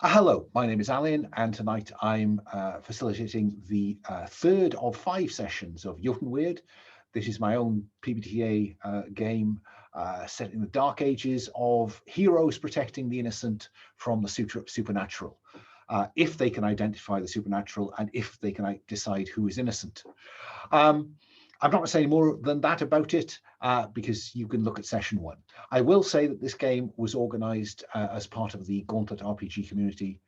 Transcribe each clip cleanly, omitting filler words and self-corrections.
Hello, my name is Alan, and tonight I'm facilitating the third of 5 sessions of Eotenweard. This is my own PBTA game set in the dark ages of heroes protecting the innocent from the supernatural, if they can identify the supernatural and if they can decide who is innocent. I'm not going to say any more than that about it because you can look at session 1. I will say that this game was organised as part of the Gauntlet RPG community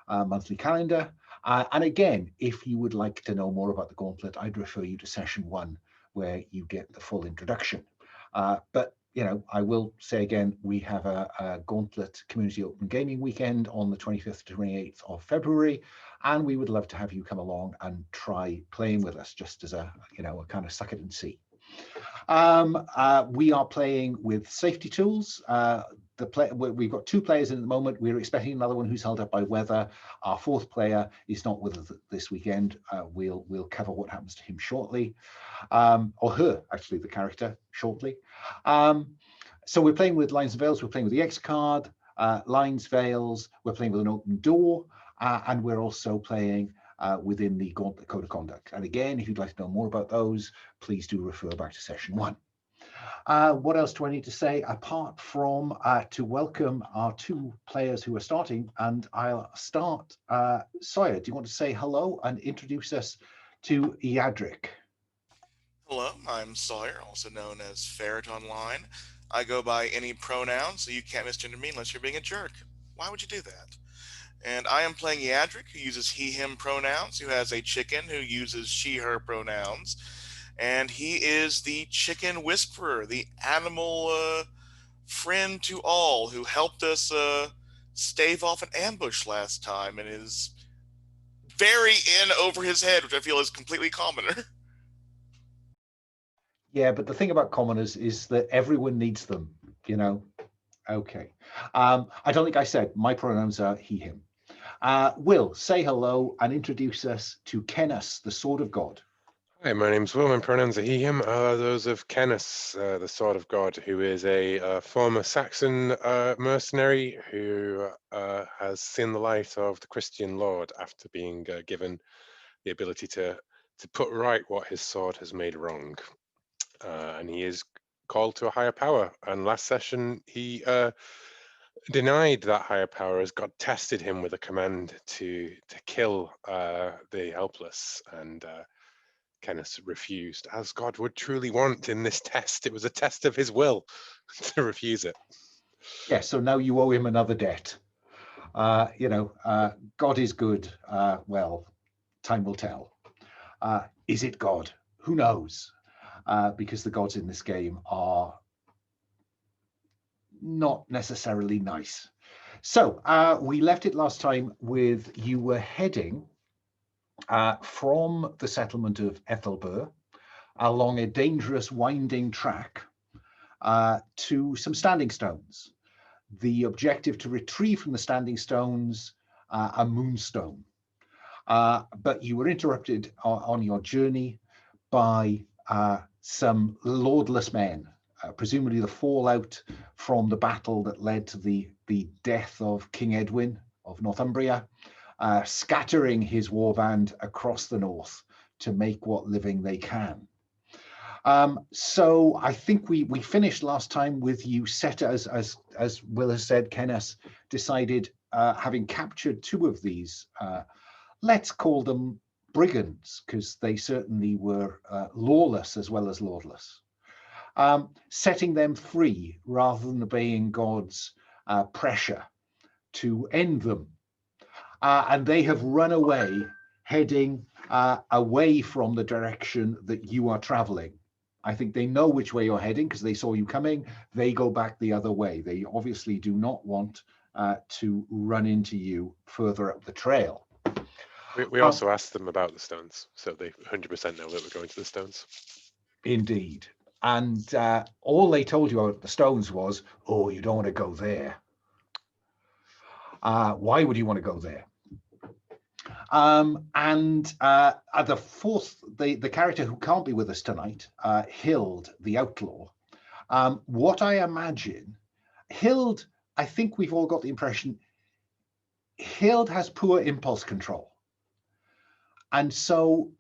monthly calendar. And again, if you would like to know more about the Gauntlet, I'd refer you to session 1, where you get the full introduction. But I will say again, we have a Gauntlet Community Open Gaming Weekend on the 25th to 28th of February, and we would love to have you come along and try playing with us, just as a kind of suck it and see. We are playing with safety tools. We've got 2 players in at the moment. We're expecting another one who's held up by weather. Our 4th player is not with us this weekend. We'll cover what happens to him shortly, or her, actually, the character, shortly. So we're playing with lines and veils. We're playing with the X card, lines, veils. We're playing with an open door, and we're also playing within the Gauntlet Code of Conduct. And again, if you'd like to know more about those, please do refer back to session 1. What else do I need to say apart from to welcome our 2 players who are starting? And I'll start. Sawyer, do you want to say hello and introduce us to Eadric? Hello, I'm Sawyer, also known as Ferret Online. I go by any pronoun, so you can't misgender me unless you're being a jerk. Why would you do that? And I am playing Eadric, who uses he, him pronouns, who has a chicken who uses she, her pronouns. And he is the chicken whisperer, the animal friend to all who helped us stave off an ambush last time and is very in over his head, which I feel is completely commoner. Yeah, but the thing about commoners is that everyone needs them, Okay. I don't think I said my pronouns are he, him. Will, say hello and introduce us to Cennus, the Sword of God. Hi, my name's Will. My pronouns are he, him. Those of Cennus, the Sword of God, who is a former Saxon mercenary who has seen the light of the Christian Lord after being given the ability to put right what his sword has made wrong. And he is called to a higher power. And last session, he denied that higher power as God tested him with a command to kill the helpless. And Cennus refused, as God would truly want in this test. It was a test of his will to refuse it. Yeah, so now you owe him another debt. God is good. Well, time will tell. Is it God? Who knows? Because the gods in this game are not necessarily nice. So we left it last time with you were heading from the settlement of Aelfburh along a dangerous winding track to some standing stones. The objective to retrieve from the standing stones a moonstone. But you were interrupted on your journey by some lordless men, presumably the fallout from the battle that led to the death of King Edwin of Northumbria, scattering his warband across the north to make what living they can. So I think we finished last time with you set as Will has said. Cennus decided, having captured 2 of these, let's call them brigands, because they certainly were lawless as well as lordless, setting them free rather than obeying God's pressure to end them. And they have run away, heading away from the direction that you are traveling. I think they know which way you're heading because they saw you coming. They go back the other way. They obviously do not want to run into you further up the trail. We also asked them about the stones, so they 100% know that we're going to the stones. Indeed. And all they told you about the stones was, oh, you don't want to go there. Why would you want to go there? And the 4th, the character who can't be with us tonight, Hild, the outlaw. What I imagine, Hild, I think we've all got the impression, Hild has poor impulse control. And so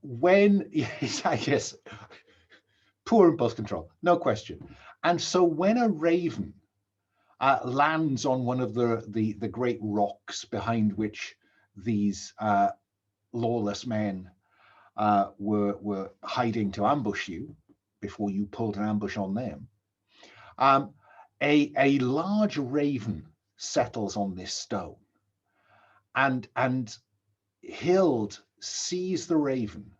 when, I guess, poor impulse control, no question. And so when a raven lands on one of the great rocks behind which these lawless men were hiding to ambush you before you pulled an ambush on them, a large raven settles on this stone, and Hild sees the raven,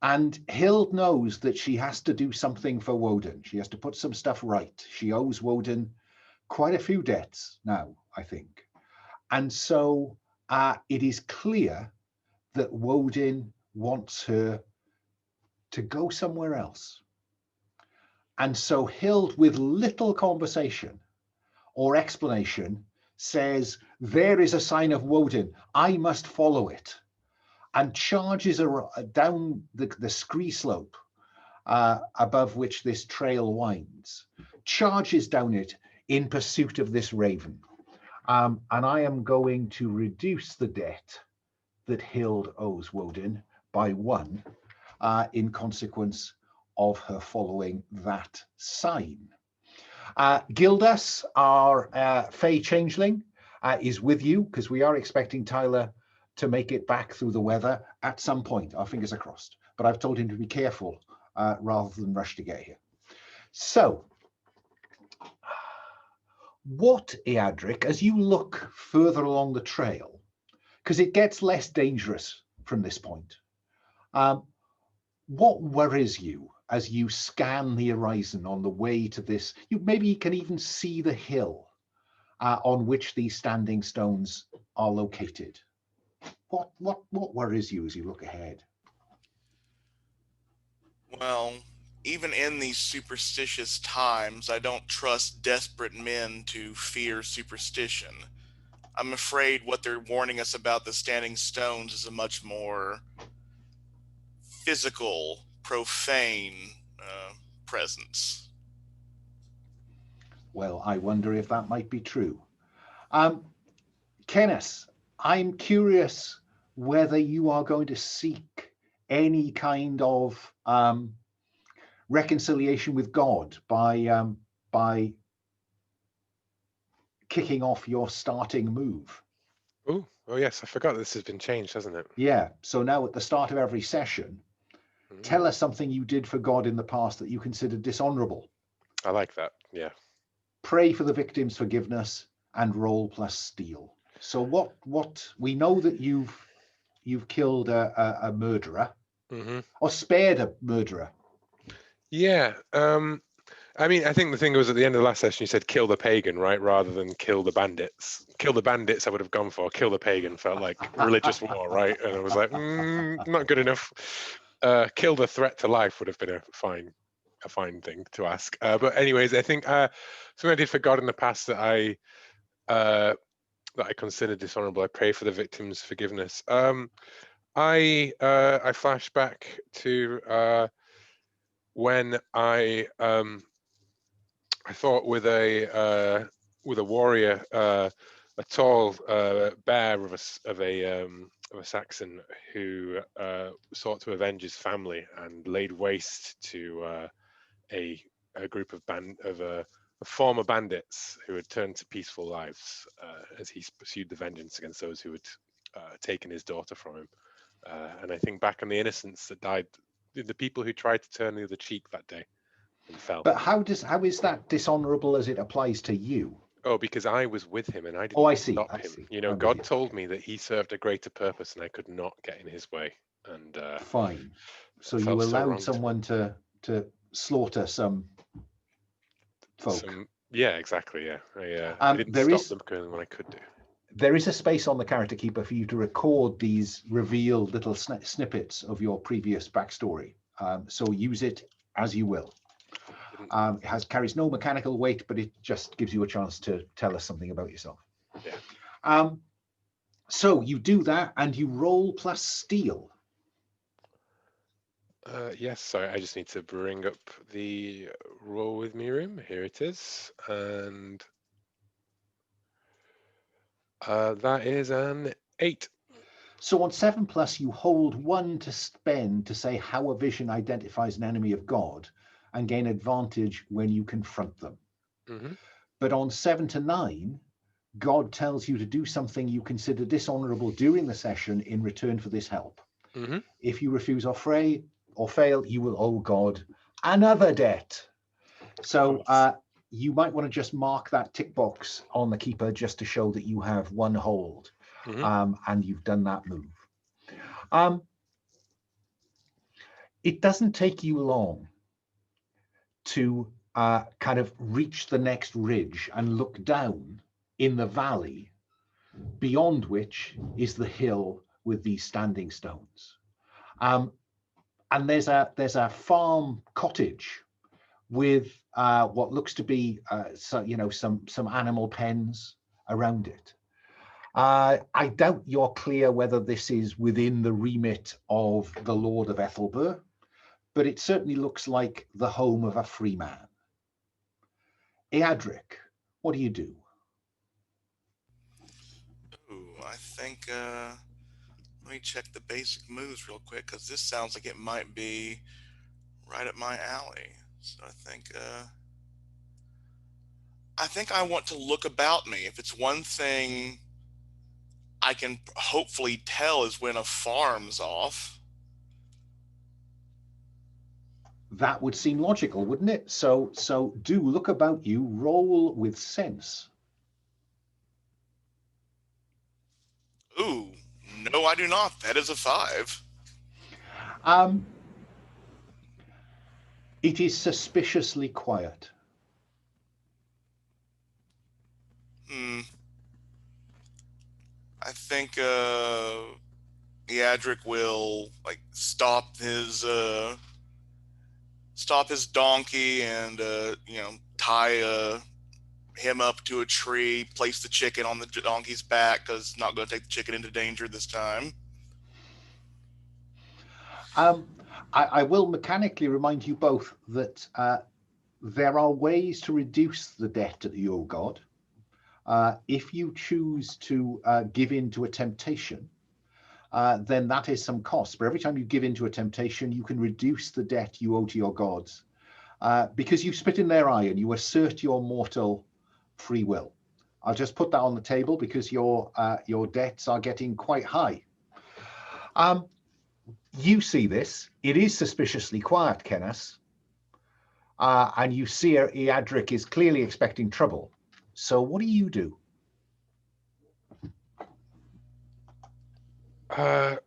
and Hild knows that she has to do something for Woden. She has to put some stuff right. She owes Woden quite a few debts now, I think. And so it is clear that Woden wants her to go somewhere else. And so Hild, with little conversation or explanation, says, there is a sign of Woden, I must follow it, and charges down the scree slope above which this trail winds, charges down it in pursuit of this raven. And I am going to reduce the debt that Hild owes Woden by 1 in consequence of her following that sign. Gildas, our Fae Changeling, is with you, because we are expecting Tyler to make it back through the weather at some point. Our fingers are crossed. But I've told him to be careful rather than rush to get here. So, what, Eadric, as you look further along the trail, because it gets less dangerous from this point, what worries you as you scan the horizon on the way to this? You maybe can even see the hill on which these standing stones are located. What worries you as you look ahead? Well, even in these superstitious times, I don't trust desperate men to fear superstition. I'm afraid what they're warning us about the standing stones is a much more physical, profane presence. Well, I wonder if that might be true. Cennus, I'm curious whether you are going to seek any kind of reconciliation with God by kicking off your starting move. Oh yes, I forgot this has been changed, hasn't it? Yeah, so now at the start of every session, tell us something you did for God in the past that you considered dishonorable. I like that, yeah. Pray for the victim's forgiveness and roll plus steal. So what we know that you've killed a murderer, or spared a murderer. Yeah, I mean, I think the thing was at the end of the last session, you said kill the pagan, right? Rather than kill the bandits. Kill the bandits, I would have gone for. Kill the pagan felt like religious war, right? And I was like, not good enough. Kill the threat to life would have been a fine thing to ask. But anyways, I think something I did for God in the past that I consider dishonorable. I pray for the victim's forgiveness. I flash back to when I thought with a warrior, a tall bear of a Saxon who sought to avenge his family and laid waste to a group of former bandits who had turned to peaceful lives as he pursued the vengeance against those who had taken his daughter from him. And I think back on the innocents that died, the people who tried to turn the other cheek that day and fell. But how is that dishonorable as it applies to you? Oh, because I was with him and I didn't stop him. See. You know, God told me that he served a greater purpose and I could not get in his way. And fine. So you allowed someone to slaughter some folk. Yeah, exactly. Yeah, I didn't stop them when I could do. There is a space on the character keeper for you to record these revealed little snippets of your previous backstory. So use it as you will. It carries no mechanical weight, but it just gives you a chance to tell us something about yourself. Yeah. So you do that and you roll plus steal. Yes, sorry, I just need to bring up the roll with me room. Here it is. And That is an 8. So on 7+, you hold 1 to spend to say how a vision identifies an enemy of God and gain advantage when you confront them. Mm-hmm. But on 7 to 9, God tells you to do something you consider dishonorable during the session in return for this help. Mm-hmm. If you refuse or fail, you will owe God another debt. So you might want to just mark that tick box on the keeper just to show that you have 1 hold. Mm-hmm. And you've done that move. It doesn't take you long to kind of reach the next ridge and look down in the valley, beyond which is the hill with these standing stones. And there's a farm cottage with what looks to be some animal pens around it. I doubt you're clear whether this is within the remit of the Lord of Aelfburh, but it certainly looks like the home of a free man. Eadric, what do you do? Ooh, I think, let me check the basic moves real quick, because this sounds like it might be right up my alley. So I think I want to look about me. If it's one thing I can hopefully tell is when a farm's off. That would seem logical, wouldn't it? So do look about you, roll with sense. Ooh, no, I do not. That is a 5. It is suspiciously quiet. I think Eadric will stop his donkey and tie him up to a tree, place the chicken on the donkey's back because it's not going to take the chicken into danger this time. I will mechanically remind you both that there are ways to reduce the debt that you owe God. If you choose to give in to a temptation, then that is some cost. But every time you give in to a temptation, you can reduce the debt you owe to your gods because you spit in their eye and you assert your mortal free will. I'll just put that on the table because your debts are getting quite high. You see this. It is suspiciously quiet, Cennus. And you see Eadric is clearly expecting trouble. So what do you do? I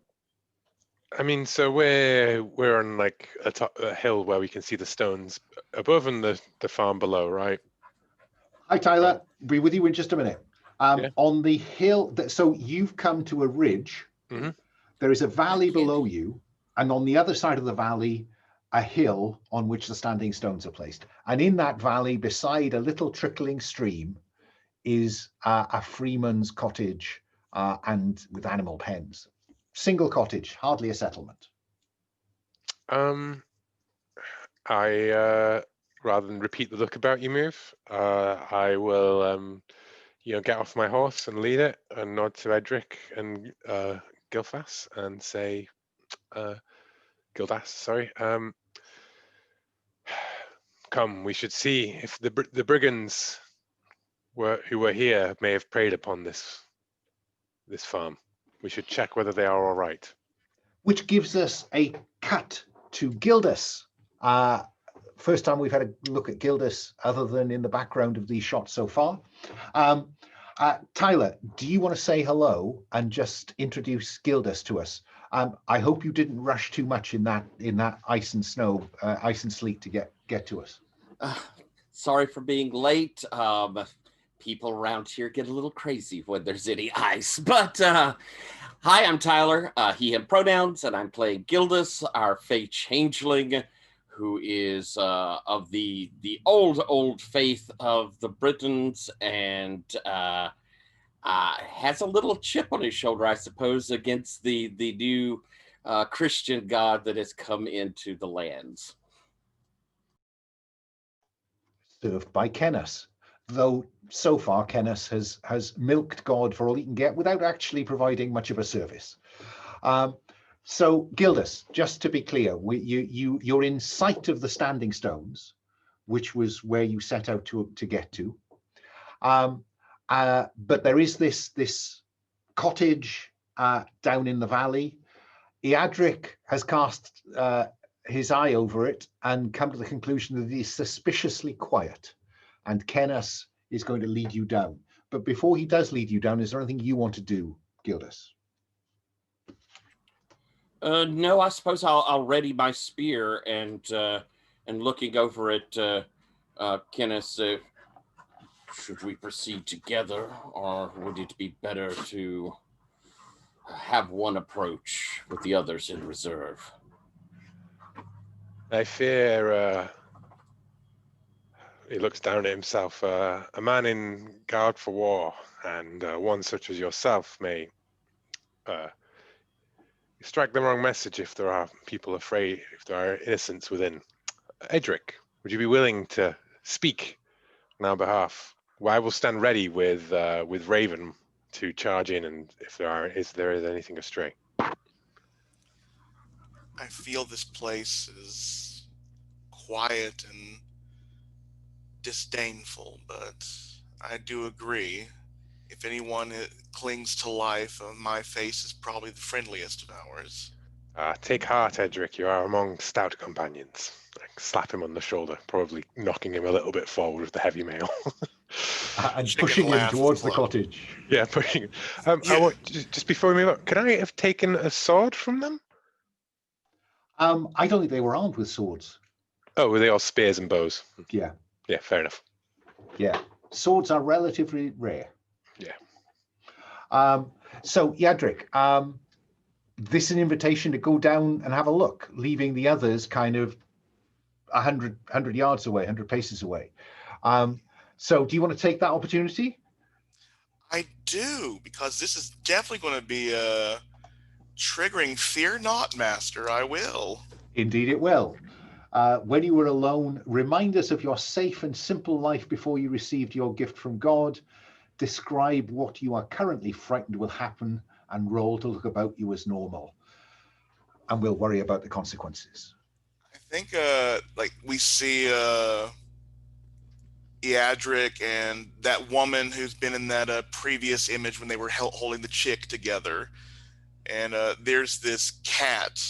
mean, so we're on like a hill where we can see the stones above and the farm below, right? Hi, Tyler. Be with you in just a minute. Yeah. On the hill, so you've come to a ridge. Mm-hmm. There is a valley below you, and on the other side of the valley, a hill on which the standing stones are placed. And in that valley, beside a little trickling stream, is a freeman's cottage and with animal pens. Single cottage, hardly a settlement. I rather than repeat the look about you move, I will get off my horse and lead it and nod to Eadric and Gildas and say Gildas, sorry. Come, we should see if the brigands who were here may have preyed upon this farm. We should check whether they are all right. Which gives us a cut to Gildas. First time we've had a look at Gildas other than in the background of these shots so far. Tyler, do you want to say hello and just introduce Gildas to us? I hope you didn't rush too much in that ice and snow, ice and sleet to get to us. Sorry for being late. People around here get a little crazy when there's any ice. But hi, I'm Tyler, he, him pronouns, and I'm playing Gildas, our Fae Changeling, who is of the old faith of the Britons and has a little chip on his shoulder, I suppose, against the new Christian god that has come into the lands. Served by Cennus. though so far Cennus has milked God for all he can get without actually providing much of a service. So Gildas, just to be clear, you're in sight of the standing stones, which was where you set out to get to. But there is this cottage down in the valley. Eadric has cast his eye over it and come to the conclusion that it is suspiciously quiet, and Cennus is going to lead you down. But before he does lead you down, is there anything you want to do, Gildas? No, I suppose I'll ready my spear and looking over at Cennus. Should we proceed together, or would it be better to have one approach with the others in reserve? I fear, he looks down at himself, a man in guard for war, and one such as yourself may strike the wrong message if there are people afraid, if there are innocents within. Eadric, would you be willing to speak on our behalf? Well, I will stand ready with Raven to charge in, and if there is anything astray. I feel this place is quiet and disdainful, but I do agree. If anyone clings to life, my face is probably the friendliest of ours. Take heart, Eadric. You are among stout companions. I slap him on the shoulder, probably knocking him a little bit forward with the heavy mail. And pushing him towards the cottage. Yeah, pushing him. I want, just before we move on, can I have taken a sword from them? I don't think they were armed with swords. Oh, were they all spears and bows? Yeah. Yeah, fair enough. Yeah. Swords are relatively rare. Yeah. So, Eadric, this is an invitation to go down and have a look, leaving the others kind of 100 yards away, 100 paces away. So do you want to take that opportunity? I do, because this is definitely going to be triggering. Fear not, Master, I will. Indeed it will. When you were alone, remind us of your safe and simple life before you received your gift from God. Describe what you are currently frightened will happen, and roll to look about you as normal. And we'll worry about the consequences. I think like we see Eadric and that woman who's been in that previous image when they were holding the chick together. And there's this cat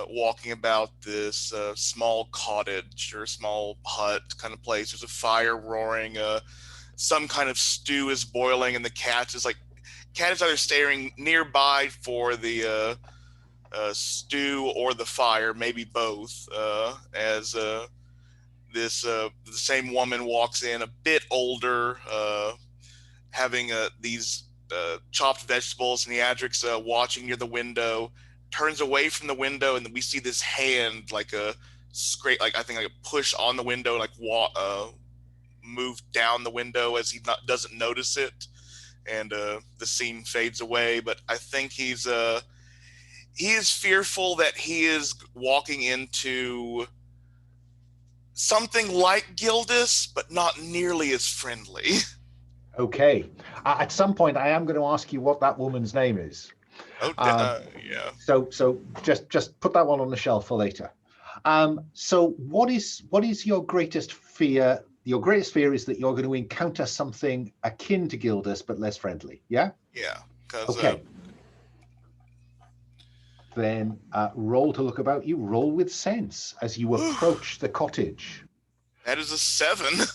walking about this small cottage or small hut kind of place. There's a fire roaring. Some kind of stew is boiling, and the cat is either staring nearby for the stew or the fire, maybe both. As the same woman walks in, a bit older, having these chopped vegetables, and Eadric's watching near the window, turns away from the window, and we see this hand like a scrape, like I think like a push on the window, like move down the window as he doesn't notice it, and the scene fades away. But I think he is fearful that he is walking into something like Gildas, but not nearly as friendly. Okay. At some point, I am going to ask you what that woman's name is. Yeah. So just put that one on the shelf for later. So what is your greatest fear? Your greatest fear is that you're going to encounter something akin to Gildas, but less friendly. Yeah? Yeah. Okay. Then roll to look about you. Roll with sense as you approach the cottage. That is a 7.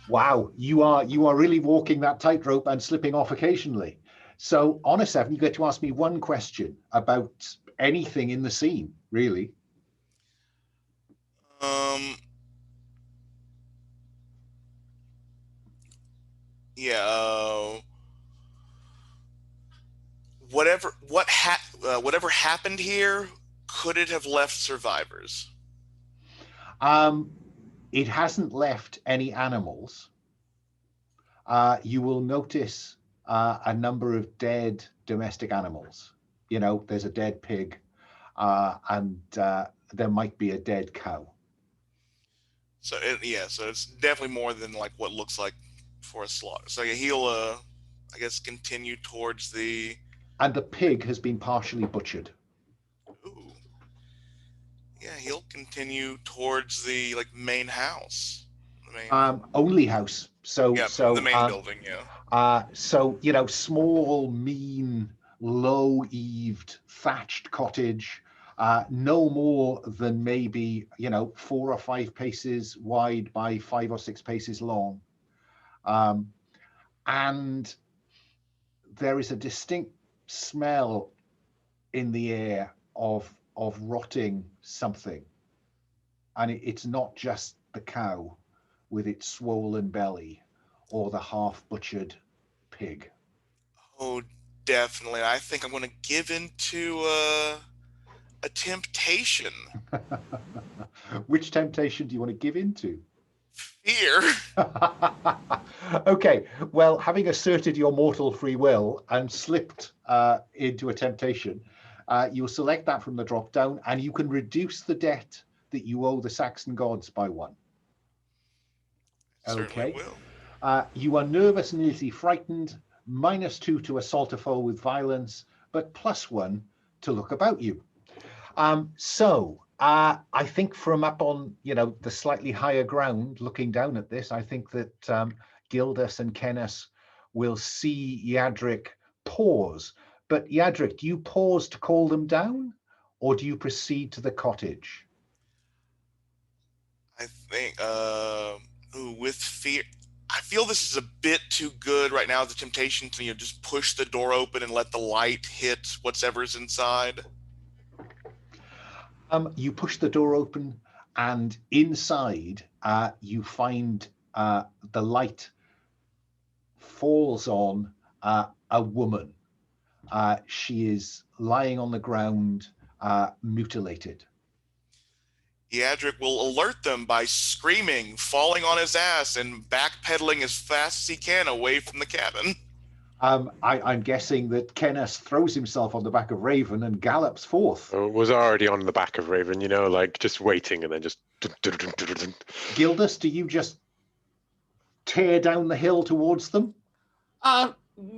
Wow, you are really walking that tightrope and slipping off occasionally. So on a 7, you get to ask me one question about anything in the scene, really. Yeah. Whatever happened here, could it have left survivors? It hasn't left any animals. You will notice a number of dead domestic animals. You know, there's a dead pig, and there might be a dead cow. So it's definitely more than like what looks like for a slaughter. So yeah, he'll, I guess, continue towards the. And the pig has been partially butchered. Ooh. Yeah, he'll continue towards the main house. The main, Only house. So the main building. Yeah. So small, mean, low-eaved, thatched cottage. No more than maybe 4 or 5 paces wide by 5 or 6 paces long, and there is a distinct smell in the air of rotting something, and it's not just the cow with its swollen belly or the half butchered pig. Oh, definitely. I think I'm going to give into a temptation. Which temptation do you want to give into? Fear. Okay, well, having asserted your mortal free will and slipped into a temptation, you'll select that from the drop down, and you can reduce the debt that you owe the Saxon gods by 1. Certainly Okay. will. You are nervous and easily frightened, -2 to assault a foe with violence, but +1 to look about you. I think from up on the slightly higher ground, looking down at this, I think that Gildas and Cennus will see Eadric pause. But Eadric, do you pause to call them down, or do you proceed to the cottage? I think with fear, I feel this is a bit too good right now. The temptation to just push the door open and let the light hit whatever's inside. You push the door open, and inside you find the light falls on a woman. She is lying on the ground, mutilated. Eadric will alert them by screaming, falling on his ass, and backpedaling as fast as he can away from the cabin. I'm guessing that Cennus throws himself on the back of Raven and gallops forth. Was already on the back of Raven, just waiting, and then just. Gildas, do you just tear down the hill towards them?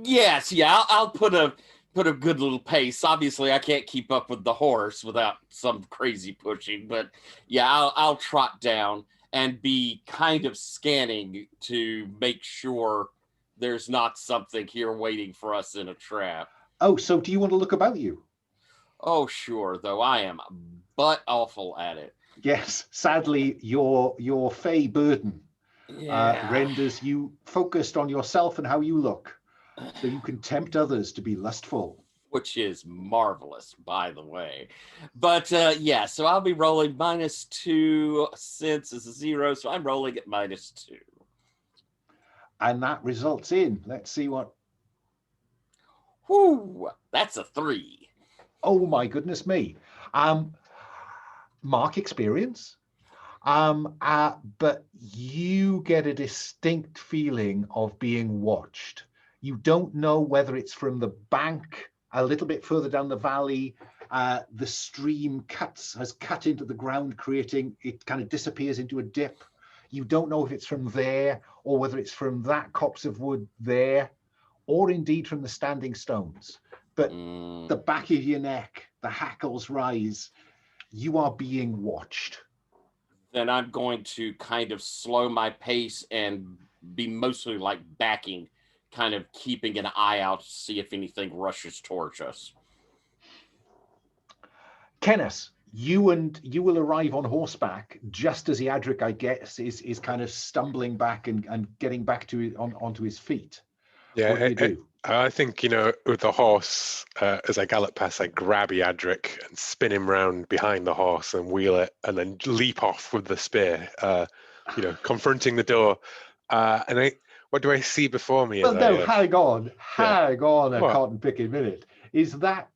Yes, yeah. I'll put a good little pace. Obviously, I can't keep up with the horse without some crazy pushing, but yeah, I'll trot down and be kind of scanning to make sure there's not something here waiting for us in a trap. Oh, so do you want to look about you? Oh, sure, though I am but awful at it. Yes, sadly, your Fae burden renders you focused on yourself and how you look, so you can tempt others to be lustful. Which is marvelous, by the way. But yeah, so I'll be rolling -2. Sense is a 0, so I'm rolling at -2. And that results in, let's see what. Whoo, that's a 3. Oh my goodness me. Mark experience. But you get a distinct feeling of being watched. You don't know whether it's from the bank a little bit further down the valley. The stream has cut into the ground, creating, it kind of disappears into a dip. You don't know if it's from there, or whether it's from that copse of wood there, or indeed from the standing stones. But the back of your neck, the hackles rise. You are being watched. Then I'm going to kind of slow my pace and be mostly like backing, kind of keeping an eye out to see if anything rushes towards us. Cennus, you will arrive on horseback just as Eadric, I guess, is kind of stumbling back and getting back to onto his feet. Yeah, what do you do? I think, with the horse, as I gallop past, I grab Eadric and spin him round behind the horse and wheel it, and then leap off with the spear, confronting the door. What do I see before me? Well, no, hang on a What? cotton picking minute. Is that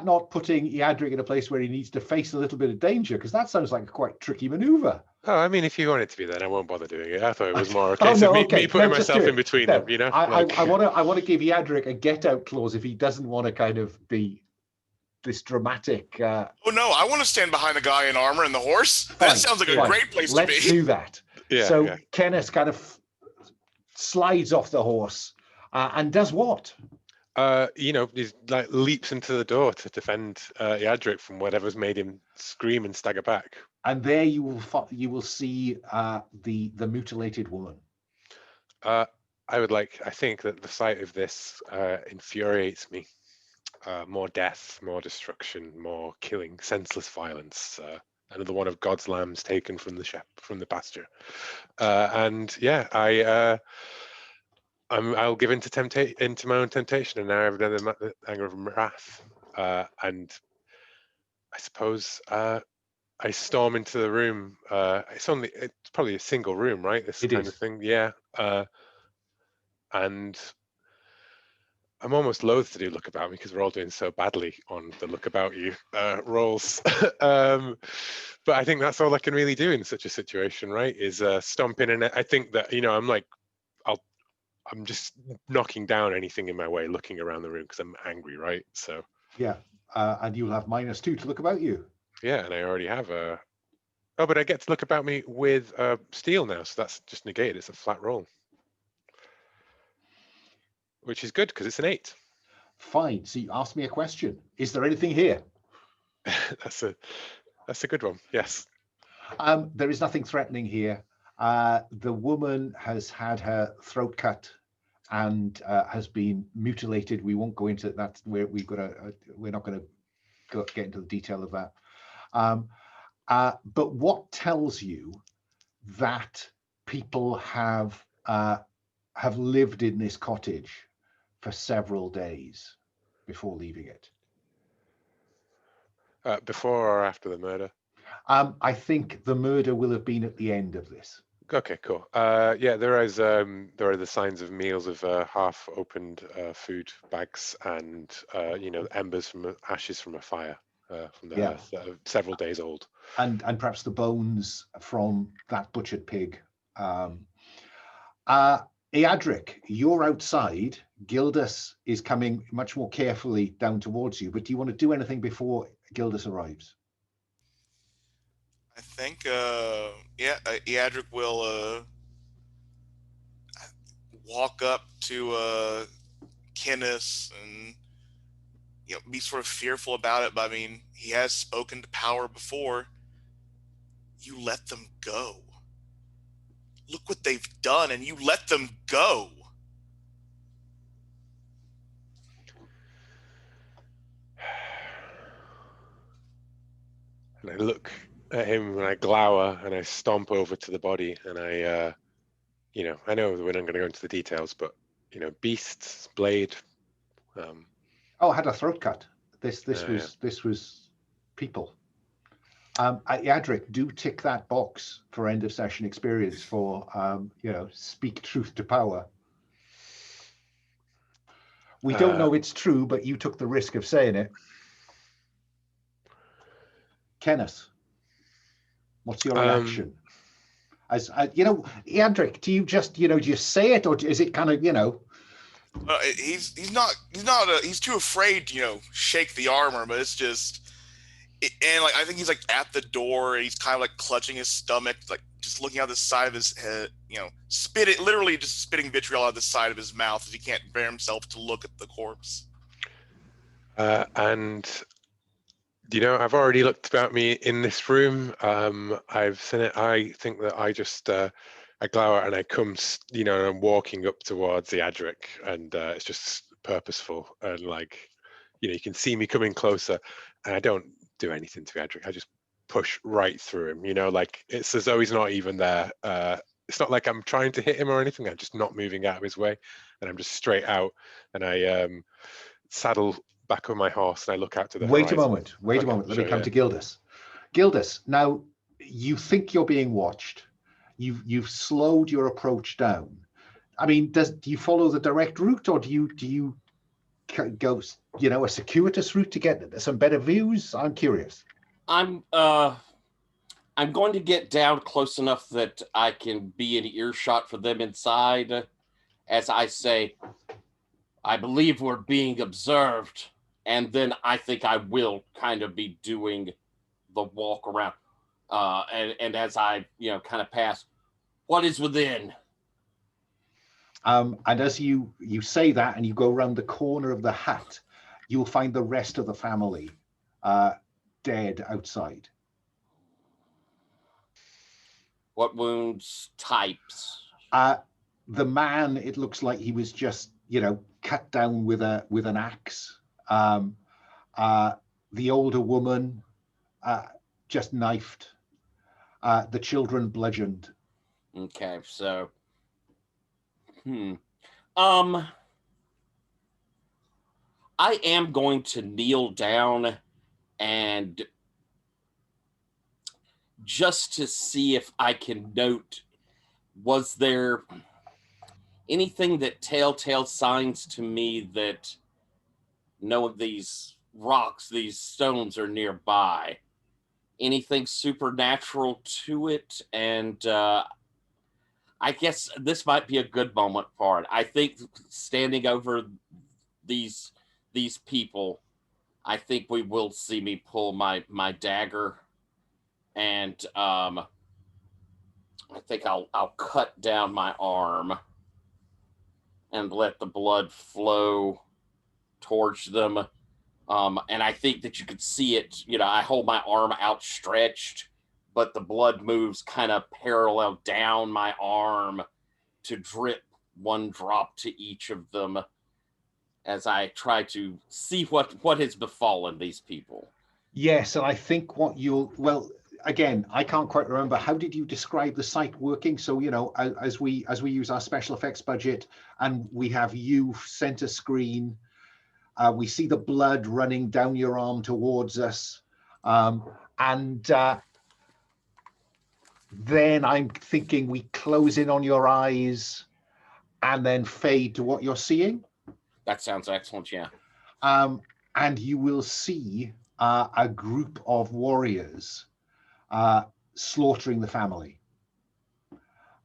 not putting Eadric in a place where he needs to face a little bit of danger? Because that sounds like a quite tricky maneuver. Oh, I mean, if you want it to be, then I won't bother doing it. I thought it was more a case of me putting myself in between them, I want to give Eadric a get-out clause if he doesn't want to kind of be this dramatic. Oh no, I want to stand behind the guy in armor and the horse. That sounds like a great place to be. Let's do that. Yeah, so Cennus kind of slides off the horse and does what? He like leaps into the door to defend Eadric from whatever's made him scream and stagger back. And there you will see the mutilated woman. I think that the sight of this infuriates me. More death, more destruction, more killing, senseless violence. Another one of God's lambs taken from the pasture. And yeah, I'll give into my own temptation, and now I've done the anger of wrath. And I suppose I storm into the room. It's probably a single room, right? This kind of thing, yeah. And I'm almost loath to do look about me because we're all doing so badly on the look about you rolls. But I think that's all I can really do in such a situation, right? Is stomp in, and I think that I'm just knocking down anything in my way, looking around the room because I'm angry, right? So yeah, and you'll have -2 to look about you. Yeah, and I already have a. Oh, but I get to look about me with steel now, so that's just negated. It's a flat roll, which is good because it's an 8. Fine. So you asked me a question. Is there anything here? That's a good one. Yes. There is nothing threatening here. The woman has had her throat cut and has been mutilated. We won't go into that. We're not going to get into the detail of that. But what tells you that people have lived in this cottage for several days before leaving it? Before or after the murder? I think the murder will have been at the end of this. Okay, cool. Yeah, there are the signs of meals of half-opened food bags and embers from ashes from a fire from the earth that are several days old, and perhaps the bones from that butchered pig. Eadric, you're outside. Gildas is coming much more carefully down towards you. But do you want to do anything before Gildas arrives? I think, Eadric will walk up to Cennus and be sort of fearful about it. But I mean, he has spoken to power before. You let them go. Look what they've done, and you let them go. And I look at him and I glower and I stomp over to the body and I know we're not going to go into the details, but beasts, blade. I had a throat cut. This was people. Eadric, do tick that box for end of session experience for speak truth to power. We don't know it's true, but you took the risk of saying it. Cennus, what's your reaction? As Eadric, do you just do you say it, or is it kind of he's too afraid to shake the armor, but it's just. And I think he's at the door. And he's kind of clutching his stomach, just looking out the side of his head. Literally just spitting vitriol out the side of his mouth as he can't bear himself to look at the corpse. And I've already looked about me in this room. I've seen it. I think that I just I glower and I come. I'm walking up towards the Eadric, and it's just purposeful and you can see me coming closer, and I don't do anything to Eadric. I just push right through him, it's as though he's not even there. It's not like I'm trying to hit him or anything. I'm just not moving out of his way, and I'm just straight out, and I saddle back on my horse and I look out to the horizon. Wait a moment. Let me come to Gildas. Gildas, now you think you're being watched. You've slowed your approach down. I mean, do you follow the direct route, or do you go a circuitous route to get some better views? I'm curious. I'm going to get down close enough that I can be in earshot for them inside as I say, I believe we're being observed, and then I think I will kind of be doing the walk around and as I kind of pass, what is within? And as you say that and you go around the corner of the hut, you'll find the rest of the family dead outside. What wounds? Types? The man, it looks like he was just, cut down with an axe. The older woman, just knifed. The children bludgeoned. Okay, so I am going to kneel down and just to see if I can note, was there anything that telltale signs to me that no of these rocks, these stones are nearby? Anything supernatural to it? And I guess this might be a good moment for it. I think standing over these people, I think we will see me pull my dagger, and I think I'll cut down my arm and let the blood flow towards them. And I think that you could see it. I hold my arm outstretched, but the blood moves kind of parallel down my arm to drip one drop to each of them as I try to see what has befallen these people. Yes, and I think again, I can't quite remember. How did you describe the site working? So, as we use our special effects budget and we have you center screen, we see the blood running down your arm towards us. And then I'm thinking we close in on your eyes and then fade to what you're seeing. That sounds excellent, yeah. And you will see a group of warriors slaughtering the family.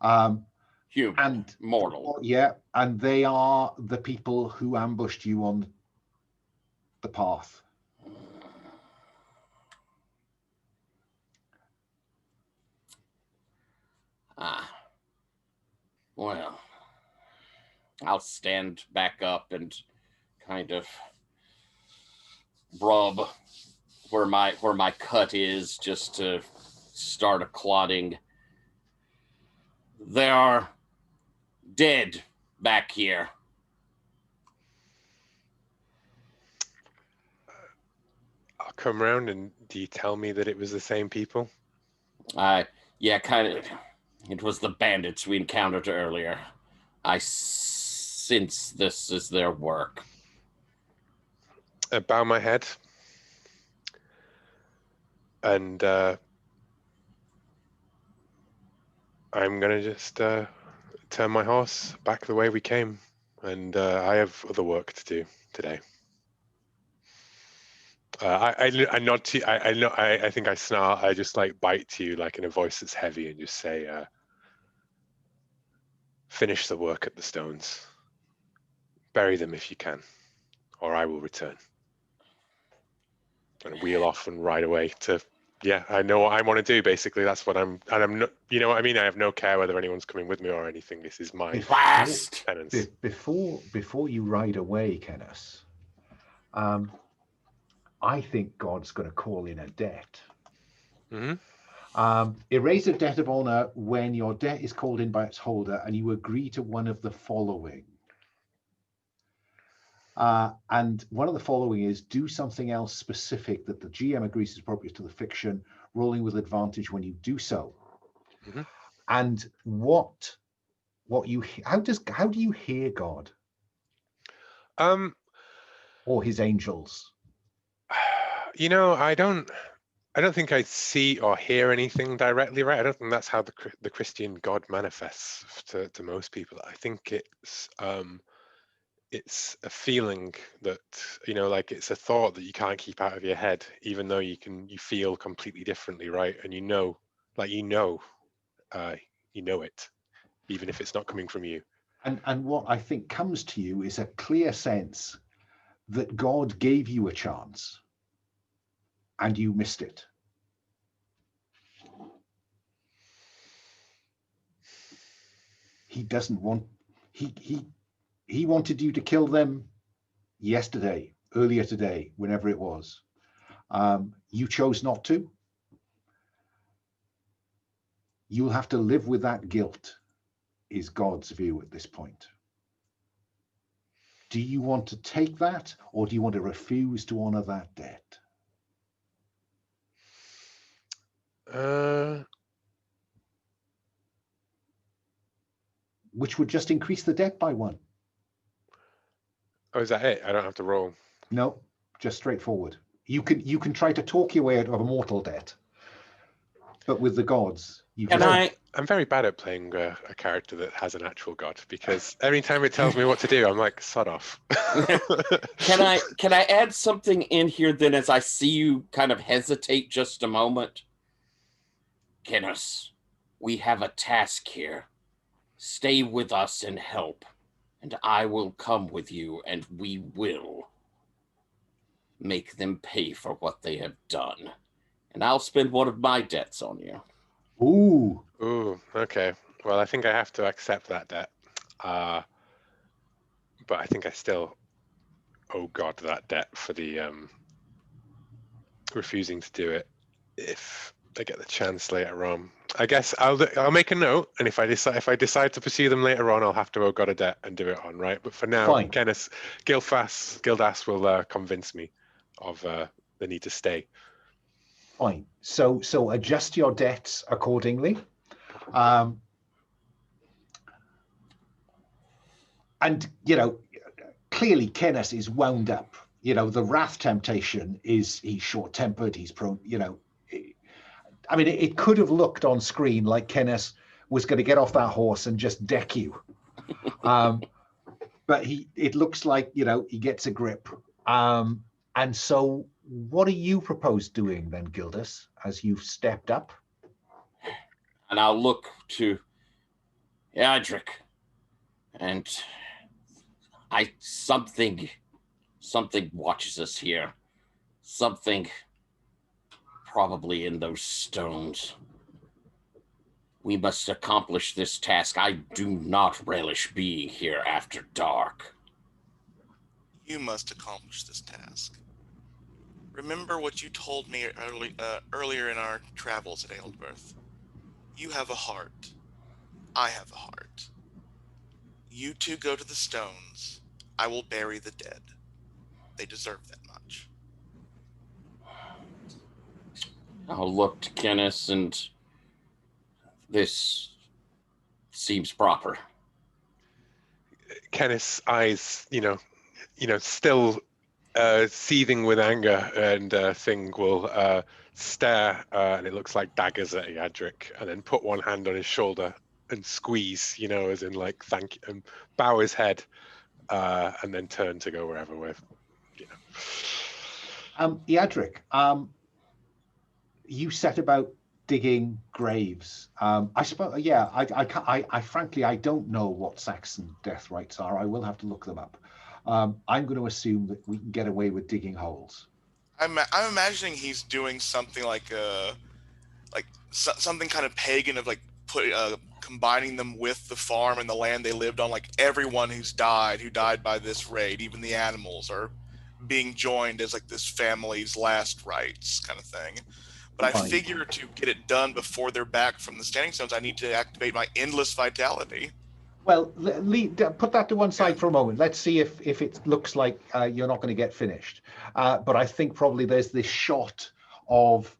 Human and mortal. Yeah, and they are the people who ambushed you on the path. Well, I'll stand back up and kind of rub where my cut is just to start a clotting. They are dead back here. I'll come around, and do you tell me that it was the same people? Yeah, kind of. It was the bandits we encountered earlier. I sense this is their work. I bow my head, and I'm gonna just turn my horse back the way we came, and I have other work to do today. I nod to you. I think I snarl. I just bite to you in a voice that's heavy and just say, finish the work at the stones. Bury them if you can, or I will return. And wheel off and ride away to, I know what I want to do, basically. That's what I'm not, you know what I mean? I have no care whether anyone's coming with me or anything. This is my last penance. Before you ride away, Cennus, I think God's going to call in a debt. Mm-hmm. Erase a debt of honor when your debt is called in by its holder and you agree to one of the following. And one of the following is do something else specific that the GM agrees is appropriate to the fiction, rolling with advantage when you do so. Mm-hmm. And how do you hear God? Or his angels? I don't think I see or hear anything directly, right? I don't think that's how the Christian God manifests to most people. I think it's a feeling that, it's a thought that you can't keep out of your head, even though you feel completely differently, right? And you know it, even if it's not coming from you. And what I think comes to you is a clear sense that God gave you a chance and you missed it. He doesn't want he wanted you to kill them yesterday, earlier today, whenever it was. You chose not to. You'll have to live with that guilt, is God's view at this point. Do you want to take that, or do you want to refuse to honor that debt? Which would just increase the debt by 1. Oh, is that it? I don't have to roll. No, just straightforward. You can try to talk your way out of a mortal debt, but with the gods, I'm very bad at playing a character that has an actual god, because every time it tells me what to do, I'm like, sod off. Can I add something in here then, as I see you kind of hesitate just a moment? Cennus, we have a task here. Stay with us and help, and I will come with you, and we will make them pay for what they have done. And I'll spend one of my debts on you. Ooh. Ooh, okay. Well, I think I have to accept that debt. But I think I still owe God that debt for the refusing to do it if I get the chance later on. I guess I'll make a note, and if I decide to pursue them later on, I'll have to owe God a debt and do it on, right? But for now, fine. Gildas will convince me of the need to stay. Fine. So adjust your debts accordingly. And, clearly Cennus is wound up. The wrath temptation is, he's short-tempered, he's prone, I mean, it could have looked on screen like Cennus was going to get off that horse and just deck you. But it looks like, he gets a grip. And so what do you propose doing then, Gildas, as you've stepped up? And I'll look to Eadric, and something watches us here. Something probably in those stones. We must accomplish this task. I do not relish being here after dark. You must accomplish this task. Remember what you told me earlier in our travels at Aelfburh. You have a heart. I have a heart. You two go to the stones. I will bury the dead. They deserve that much. I'll look to Cennus, and this seems proper. Cennus' eyes, still seething with anger, and Thing will stare, and it looks like daggers at Eadric, and then put one hand on his shoulder and squeeze, as in like thank you, and bow his head, and then turn to go wherever with, Eadric, you set about digging graves. I suppose, yeah. I frankly, I don't know what Saxon death rites are. I will have to look them up. I'm going to assume that we can get away with digging holes. I'm imagining he's doing something like something kind of pagan of like combining them with the farm and the land they lived on. Like everyone who died by this raid, even the animals, are being joined as like this family's last rites kind of thing. But I figure to get it done before they're back from the standing stones, I need to activate my endless vitality. Well, put that to one side for a moment. Let's see if it looks like you're not going to get finished. But I think probably there's this shot of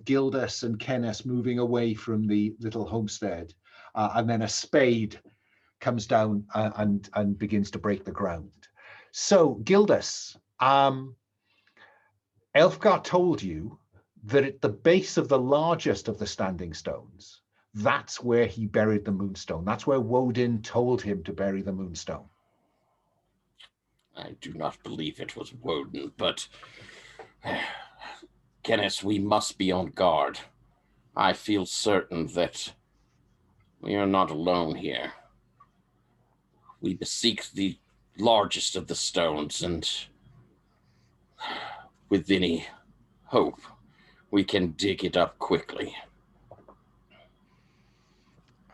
Gildas and Cennus moving away from the little homestead, and then a spade comes down and begins to break the ground. So, Gildas, Aelfburh told you that at the base of the largest of the standing stones, that's where he buried the moonstone. That's where Woden told him to bury the moonstone. I do not believe it was Woden, but Cennus, we must be on guard. I feel certain that we are not alone here. We beseech the largest of the stones, and with any hope, we can dig it up quickly.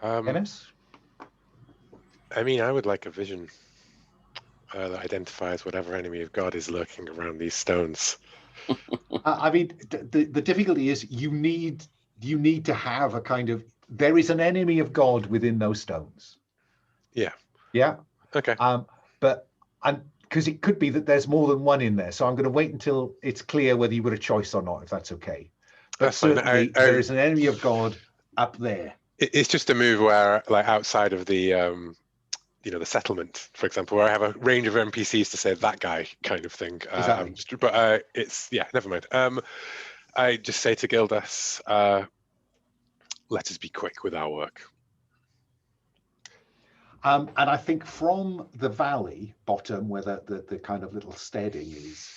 Cennus? I mean, I would like a vision that identifies whatever enemy of God is lurking around these stones. I mean, the difficulty is you need to have a kind of, there is an enemy of God within those stones. Yeah. Yeah. Okay. But because it could be that there's more than one in there, so I'm going to wait until it's clear whether you've got a choice or not, if that's okay. But That's fine. certainly there is an enemy of God up there. It's just a move where, like, outside of the the settlement, for example, where I have a range of NPCs to say that guy kind of thing. Exactly. But it's, yeah, never mind. I just say to Gildas, let us be quick with our work. And I think from the valley bottom, where the kind of little steading is,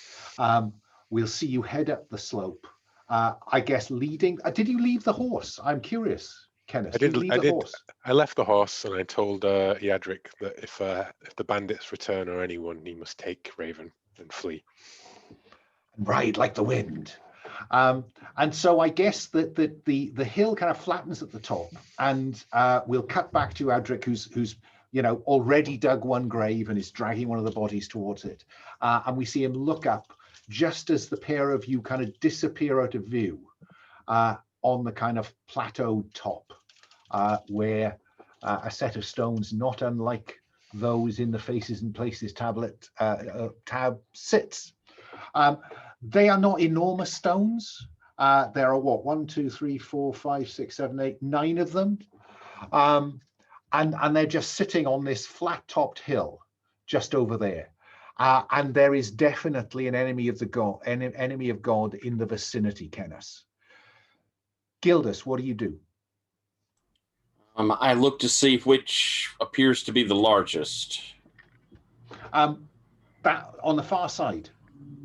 we'll see you head up the slope. I guess leading. Did you leave the horse? I'm curious, Cennus. I did. Leave the horse? I left the horse, and I told Eadric that if the bandits return or anyone, he must take Raven and flee. Ride like the wind. And so I guess that the hill kind of flattens at the top, and we'll cut back to Eadric, who's already dug one grave and is dragging one of the bodies towards it. And we see him look up just as the pair of you kind of disappear out of view on the kind of plateaued top, where a set of stones not unlike those in the Faces and Places tab sits. They are not enormous stones. There are what, 1, 2, 3, 4, 5, 6, 7, 8, 9 of them. And they're just sitting on this flat-topped hill just over there. And there is definitely an enemy of God in the vicinity, Cennus. Gildas, what do you do? I look to see which appears to be the largest. That on the far side.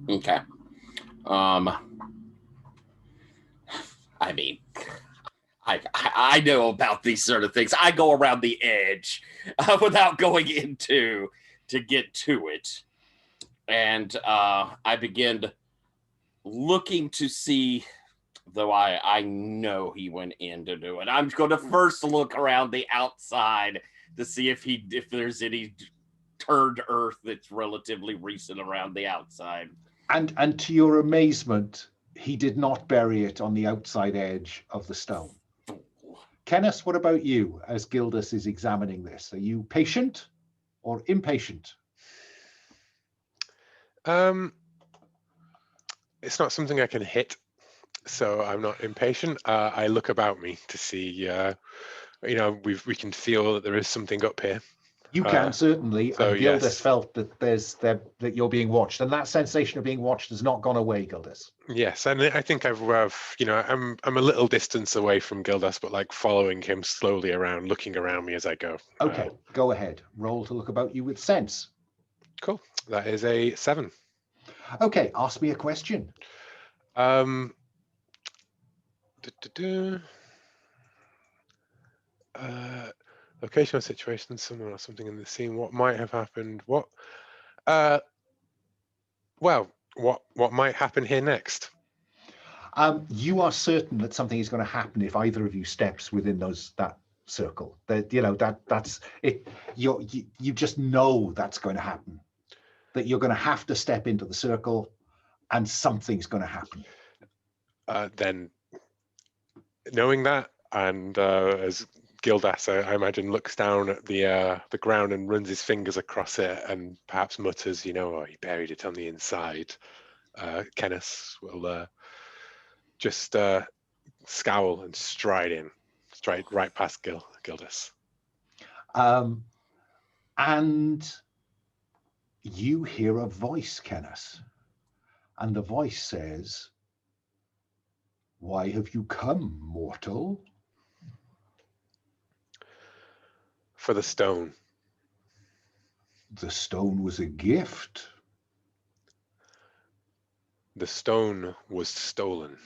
Okay. I mean, I know about these sort of things. I go around the edge without going into to get to it. And I begin looking to see, though I know he went in to do it. I'm going to first look around the outside to see if there's any turned earth that's relatively recent around the outside. And to your amazement, he did not bury it on the outside edge of the stone. Cennus, what about you as Gildas is examining this? Are you patient or impatient? It's not something I can hit, so I'm not impatient. I look about me to see, we can feel that there is something up here. You can certainly, so and Gildas yes. felt that that you're being watched, and that sensation of being watched has not gone away, Gildas. Yes, and I think I'm a little distance away from Gildas, but like following him slowly around, looking around me as I go. Okay, go ahead. Roll to look about you with sense. Cool. That is a 7. Okay, ask me a question. Location or situation, someone or something in the scene. What might have happened? What might happen here next? You are certain that something is going to happen if either of you steps within that circle. That's it. You just know that's going to happen. That you're going to have to step into the circle, and something's going to happen. Then, knowing that, and as Gildas, I imagine, looks down at the ground and runs his fingers across it, and perhaps mutters, he buried it on the inside. Cennus will just scowl and stride right past Gildas. And you hear a voice, Cennus, and the voice says, "Why have you come, mortal?" For the stone. The stone was a gift. The stone was stolen.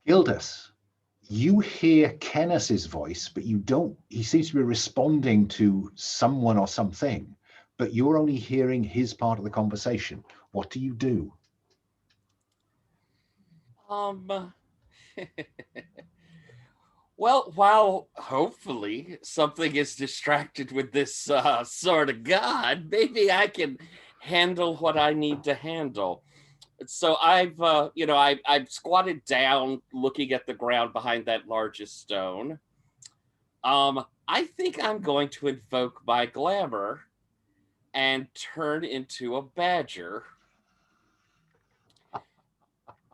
Gildas, you hear Cennus's voice, but you don't. He seems to be responding to someone or something, but you're only hearing his part of the conversation. What do you do? Well, while hopefully something is distracted with this sort of god, maybe I can handle what I need to handle. So I've squatted down, looking at the ground behind that largest stone. I think I'm going to invoke my glamour and turn into a badger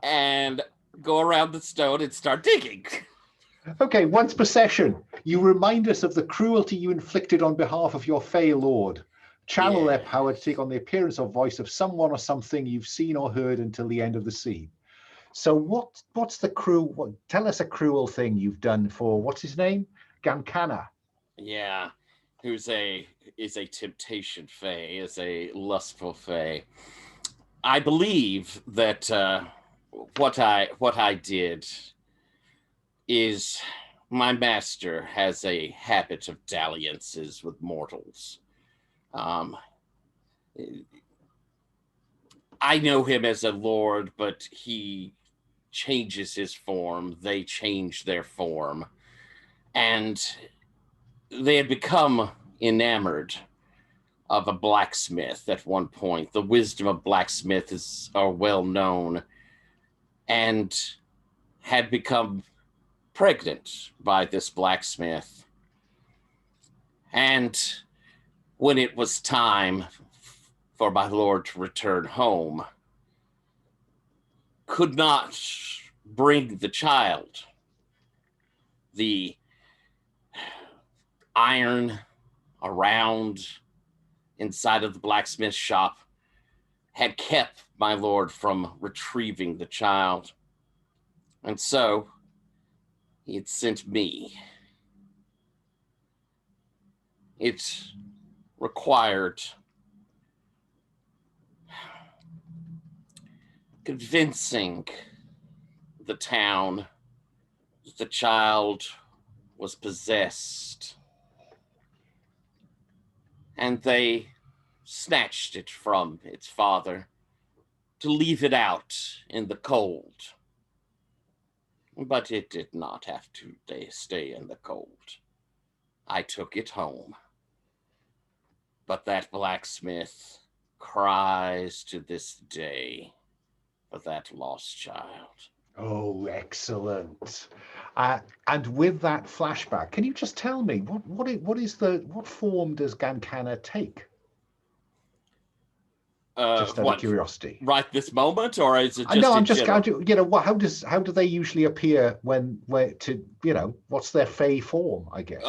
and go around the stone and start digging. Okay, once per session, you remind us of the cruelty you inflicted on behalf of your Fae Lord. Channel their power to take on the appearance or voice of someone or something you've seen or heard until the end of the scene. So what's the tell us a cruel thing you've done for, what's his name? Gankana. Yeah, is a temptation fae, is a lustful fae. I believe that what I did is, my master has a habit of dalliances with mortals. I know him as a lord, but he changes his form. They change their form. And they had become enamored of a blacksmith at one point. The wisdom of blacksmiths are well known, and had become pregnant by this blacksmith. And when it was time for my lord to return home, could not bring the child. The iron around inside of the blacksmith shop had kept my lord from retrieving the child. And so he had sent me. It required convincing the town that the child was possessed, and they snatched it from its father to leave it out in the cold. But it did not have to stay in the cold. I took it home. But that blacksmith cries to this day for that lost child. Oh, excellent. And with that flashback, can you just tell me what form does Gankana take? Just out of curiosity. Right this moment, or is it just? No, I'm just how do they usually appear what's their Fae form, I guess?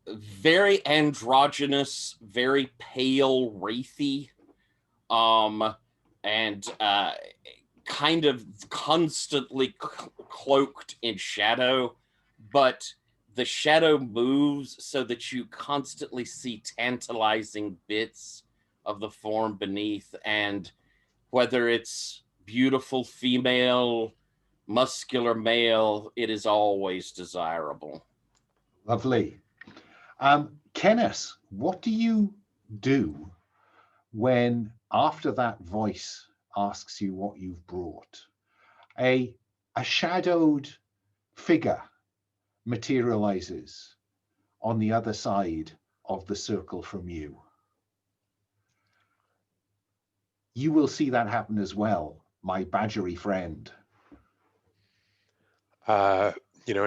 Very androgynous, very pale, wraithy, and kind of constantly cloaked in shadow, but the shadow moves so that you constantly see tantalizing bits of the form beneath, and whether it's beautiful female, muscular male, it is always desirable. Lovely. Cennus, what do you do when, after that voice asks you what you've brought, a shadowed figure materializes on the other side of the circle from you? You will see that happen as well, my badgery friend. I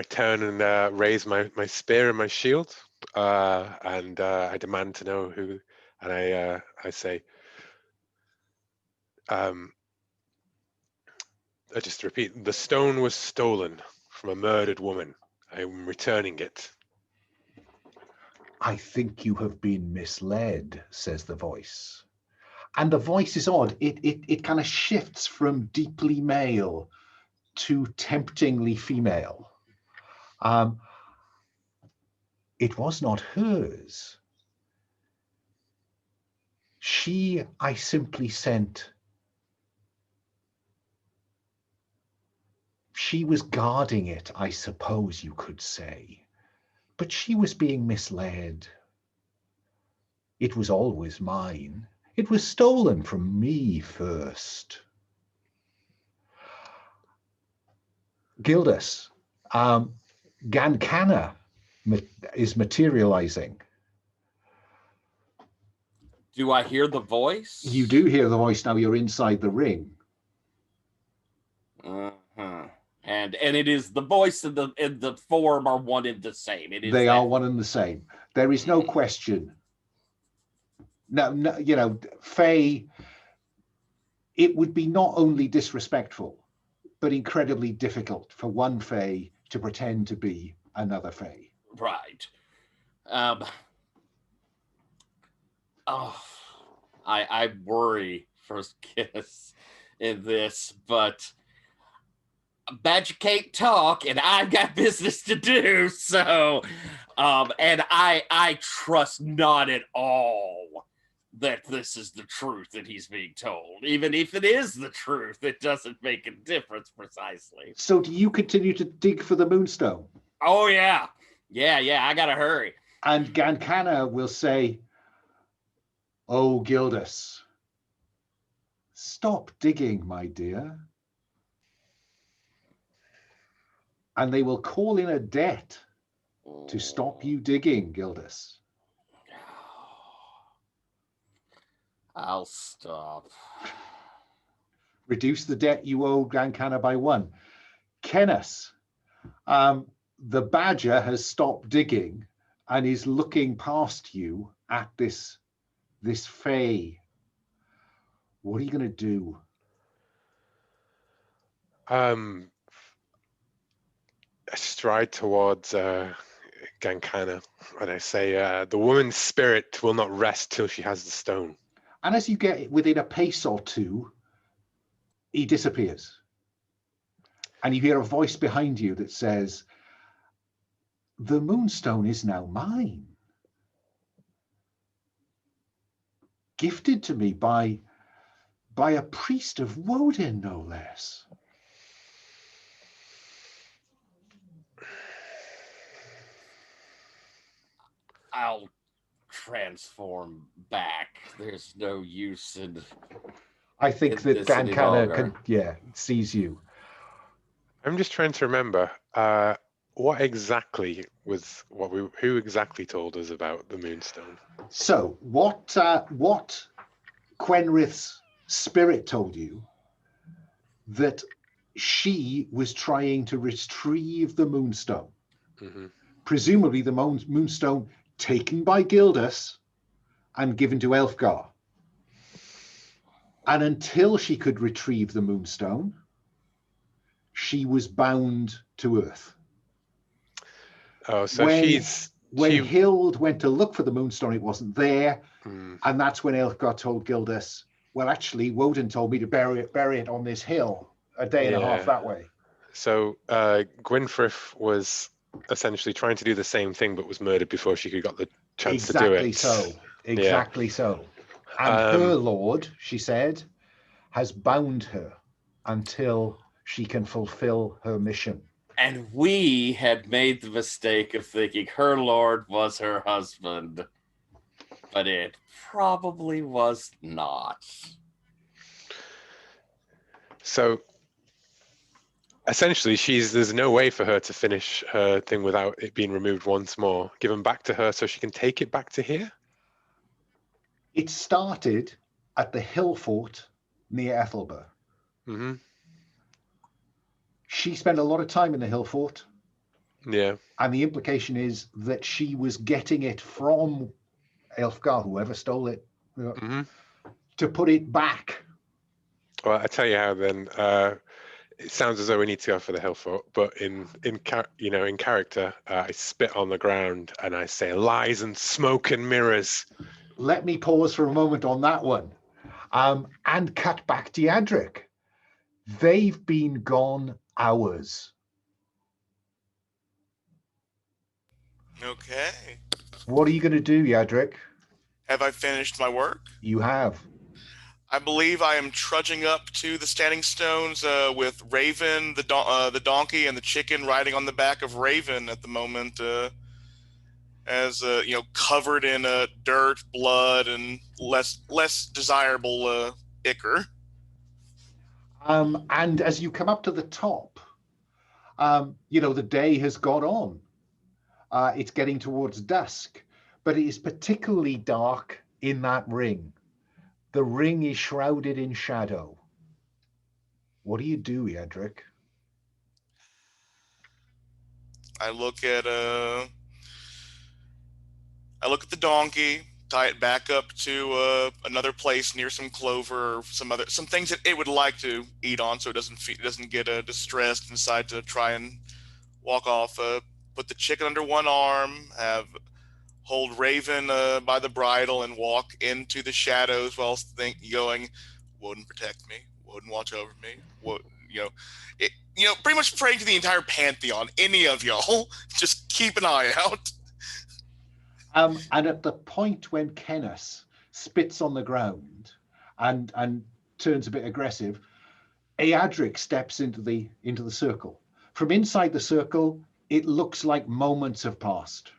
turn and raise my spear and my shield, and I demand to know who, and I say, I just repeat, the stone was stolen from a murdered woman. I am returning it. I think you have been misled, says the voice. And the voice is odd. It kind of shifts from deeply male to temptingly female. It was not hers. I simply sent. She was guarding it, I suppose you could say. But she was being misled. It was always mine. It was stolen from me first. Gildas, Gankana is materializing. Do I hear the voice? You do hear the voice now. You're inside the ring. Uh-huh. And it is the voice and the form are one and the same. It is They are one and the same. There is no question. No, you know, Fae, it would be not only disrespectful, but incredibly difficult for one Fae to pretend to be another Fae. Right. I worry for Kiss in this, but Badger can't talk, and I've got business to do. So, and I trust not at all that this is the truth that he's being told. Even if it is the truth, it doesn't make a difference precisely. So do you continue to dig for the Moonstone? Oh, yeah. Yeah, I gotta hurry. And Gankana will say, "Oh, Gildas, stop digging, my dear." And they will call in a debt to stop you digging, Gildas. I'll stop. Reduce the debt you owe Gankana by 1. Cennus, the badger has stopped digging and is looking past you at this Fae. What are you going to do? I stride towards Gankana and I say, the woman's spirit will not rest till she has the stone. And as you get within a pace or two, he disappears. And you hear a voice behind you that says, "The Moonstone is now mine. Gifted to me by a priest of Woden, no less." I'll transform back. There's no use in. I think that Gankana sees you. I'm just trying to remember what exactly was who exactly told us about the Moonstone. So what Quenrith's spirit told you, that she was trying to retrieve the Moonstone. Mm-hmm. Presumably the Moonstone taken by Gildas and given to Aelfburh. And until she could retrieve the Moonstone, she was bound to Earth. Oh, so when Hild went to look for the Moonstone, it wasn't there. And that's when Aelfburh told Gildas, "Well, actually, Woden told me to bury it on this hill a day and a half that way." So Gwynfrith was essentially trying to do the same thing, but was murdered before she could got the chance to do it. Exactly so. And her lord, she said, has bound her until she can fulfill her mission. And we had made the mistake of thinking her lord was her husband, but it probably was not. So essentially, there's no way for her to finish her thing without it being removed once more, given back to her so she can take it back to here? It started at the hill fort near Aelfburh. Mm-hmm. She spent a lot of time in the hill fort. Yeah. And the implication is that she was getting it from Aelfburh, whoever stole it, to put it back. Well, I tell you how then. It sounds as though we need to go for the hill fort, but in character, I spit on the ground and I say, "Lies and smoke and mirrors." Let me pause for a moment on that one, and cut back to Eadric. They've been gone hours. Okay. What are you going to do, Eadric? Have I finished my work? You have. I believe I am trudging up to the standing stones with Raven, the donkey, and the chicken riding on the back of Raven at the moment, as covered in dirt, blood, and less desirable ichor. And as you come up to the top, The day has got on. It's getting towards dusk, but it is particularly dark in that ring. The ring is shrouded in shadow. What do you do, Eadric? I look at the donkey, tie it back up to another place near some clover or some things that it would like to eat on, so it doesn't get distressed and decide to try and walk off. Put the chicken under one arm, hold Raven by the bridle, and walk into the shadows while going, "Wouldn't protect me, wouldn't watch over me, what pretty much praying to the entire pantheon. Any of y'all, just keep an eye out." And at the point when Cennus spits on the ground and turns a bit aggressive, Eadric steps into the circle. From inside the circle, it looks like moments have passed.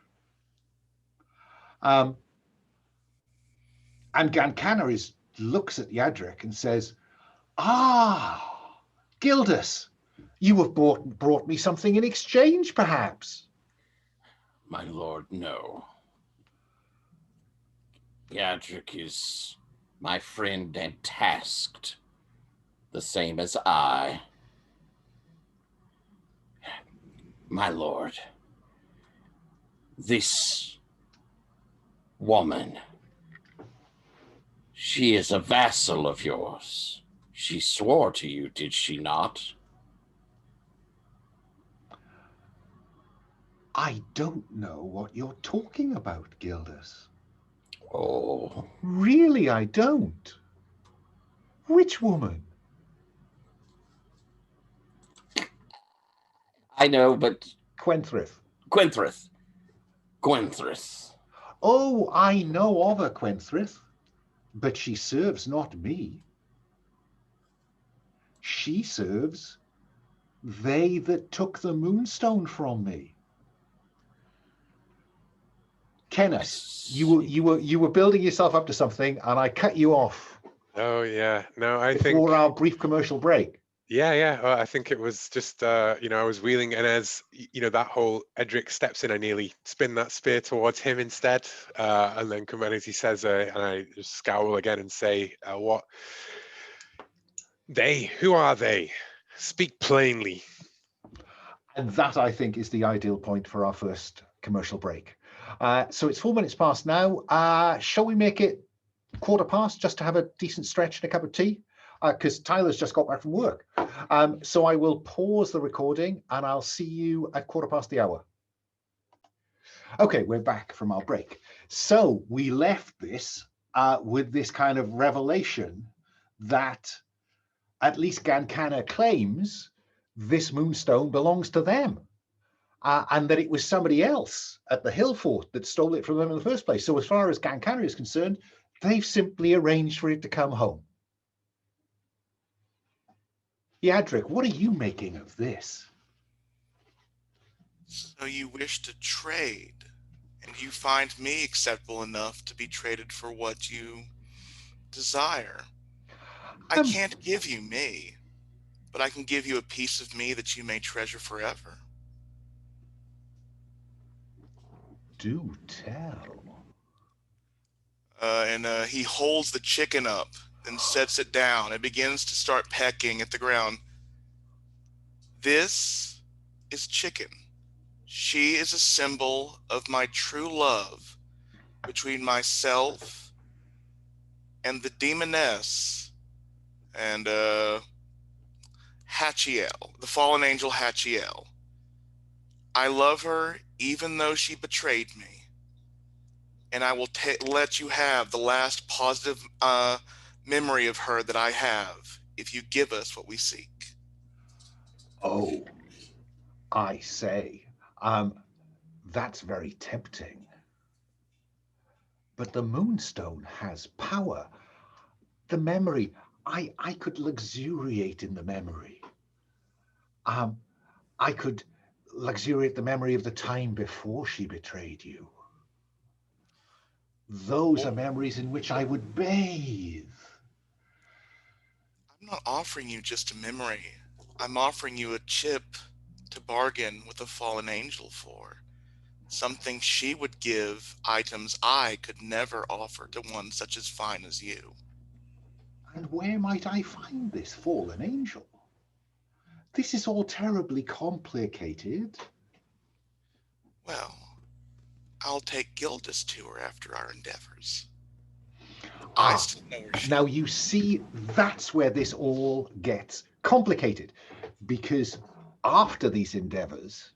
And Gankana looks at Eadric and says, "Ah, Gildas, you have brought me something in exchange, perhaps." My lord, no. Eadric is my friend and tasked, the same as I. My lord, this woman, she is a vassal of yours. She swore to you, did she not? I don't know what you're talking about, Gildas. Oh. Really, I don't. Which woman? I know, but... Quenthrith. Gwenthryth. Oh, I know of her, Quenthrith, but she serves not me. She serves they that took the moonstone from me. Cennus, you were building yourself up to something, and I cut you off. Oh yeah, no, I think before our brief commercial break. Yeah. I think it was just, I was wheeling, and as that whole Edric steps in, I nearly spin that spear towards him instead, and then come in as he says, and I just scowl again and say, "What? They? Who are they? Speak plainly." And that, I think, is the ideal point for our first commercial break. So it's 4 minutes past now. Shall we make it 1/4 just to have a decent stretch and a cup of tea? Because Tyler's just got back from work. So I will pause the recording and I'll see you at 1/4 the hour. Okay, we're back from our break. So we left this with this kind of revelation that at least Gankana claims this moonstone belongs to them, and that it was somebody else at the hill fort that stole it from them in the first place. So as far as Gankana is concerned, they've simply arranged for it to come home. Eadric, what are you making of this? So you wish to trade, and you find me acceptable enough to be traded for what you desire. I can't give you me, but I can give you a piece of me that you may treasure forever. Do tell. And he holds the chicken up, then sets it down and begins to start pecking at the ground. This is chicken. She is a symbol of my true love between myself and the demoness and Hachiel, the fallen angel Hachiel. I love her even though she betrayed me. And I will let you have the last positive memory of her that I have if you give us what we seek. Oh, I say, that's very tempting. But the moonstone has power. The memory, I could luxuriate in the memory. I could luxuriate the memory of the time before she betrayed you. Those are memories in which I would bathe. I'm not offering you just a memory. I'm offering you a chip to bargain with a fallen angel for. Something she would give items I could never offer to one such as fine as you. And where might I find this fallen angel? This is all terribly complicated. Well, I'll take Gildas to her after our endeavors. I still know where she Now you see, that's where this all gets complicated, because after these endeavors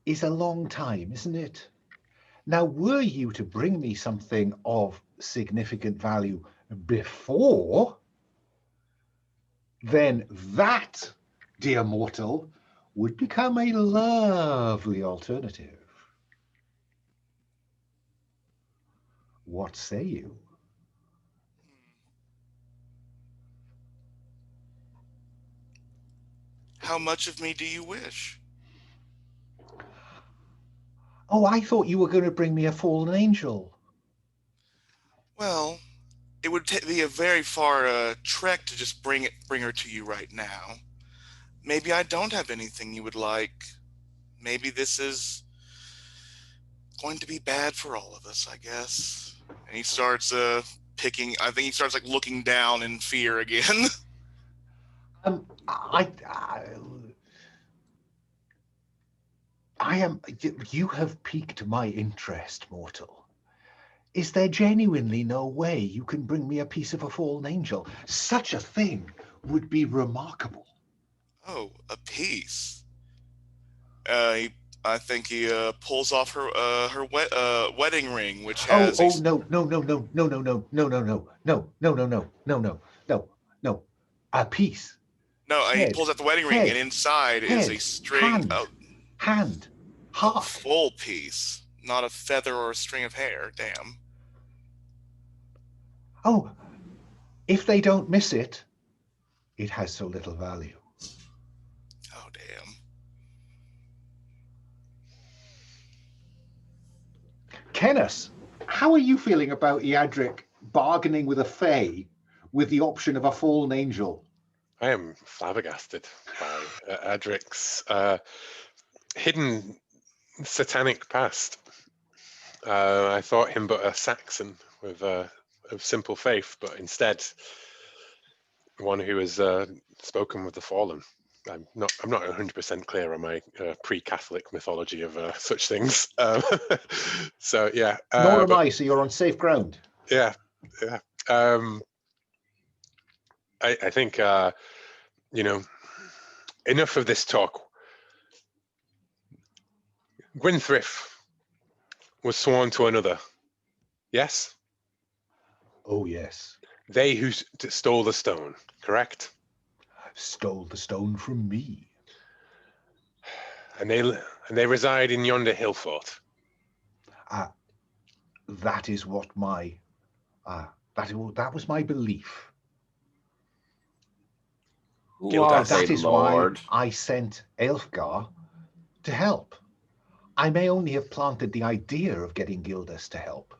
is a long time, isn't it? Now, were you to bring me something of significant value before, then that, dear mortal, would become a lovely alternative. What say you? How much of me do you wish? Oh, I thought you were going to bring me a fallen angel. Well, it would be a very far trek to just bring her to you right now. Maybe I don't have anything you would like. Maybe this is going to be bad for all of us, I guess. And he starts picking. I think he starts like looking down in fear again. You have piqued my interest, mortal. Is there genuinely no way you can bring me a piece of a fallen angel? Such a thing would be remarkable. Oh, a piece. I think he pulls off her wedding ring, which has No, a piece. No, he Head, pulls out the wedding ring, and head, inside is a string hand, a heart. full piece, not a feather or a string of hair. Damn. Oh, if they don't miss it, it has so little value. Oh, damn. Cennus, how are you feeling about Eadric bargaining with a Fae with the option of a fallen angel? I am flabbergasted by Eadric's hidden satanic past. I thought him but a Saxon with of simple faith, but instead one who has spoken with the fallen. I'm not 100% clear on my pre-Catholic mythology of such things. So yeah. Nor am I. So you're on safe ground. Yeah. I think enough of this talk. Gwynthryf was sworn to another. Yes? Oh, yes. They who stole the stone, correct? Stole the stone from me. And they reside in yonder hill fort. That is what my that was my belief. That is Lord? why I sent Aelfburh to help. I may only have planted the idea of getting Gildas to help.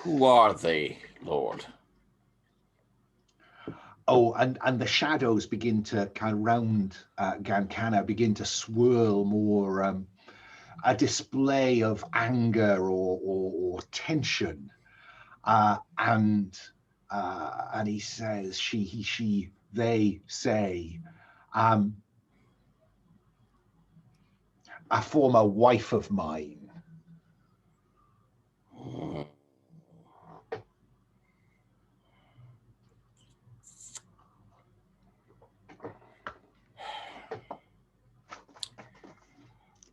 Who are they, Lord? Oh, and the shadows begin to kind of round Gankana, begin to swirl more, a display of anger or tension. And he says, she, he, she, they say, a former wife of mine.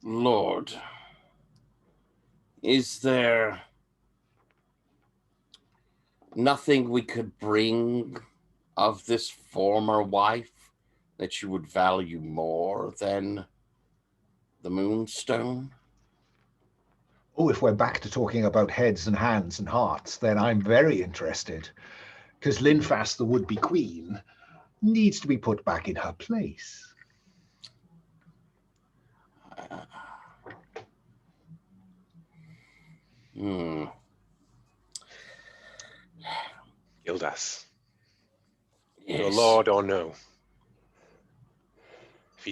Lord, is there nothing we could bring of this former wife that you would value more than the moonstone? Oh, if we're back to talking about heads and hands and hearts, then I'm very interested, because Linfast, the would-be queen, needs to be put back in her place. Gildas. Yes. Your lord or no? If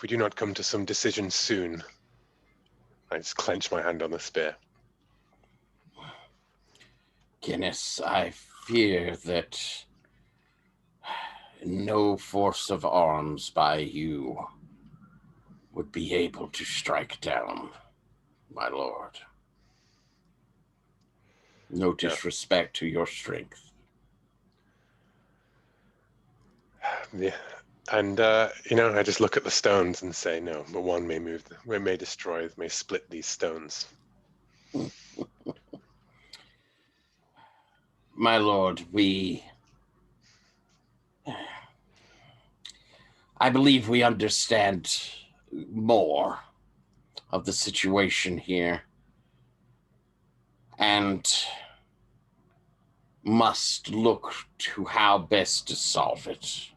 we do not come to some decision soon, I just clench my hand on the spear. Cennus, I fear that no force of arms by you would be able to strike down my lord. No disrespect to your strength. Yeah. And, I just look at the stones and say, no, but one may may destroy, may split these stones. My lord, I believe we understand more of the situation here and must look to how best to solve it.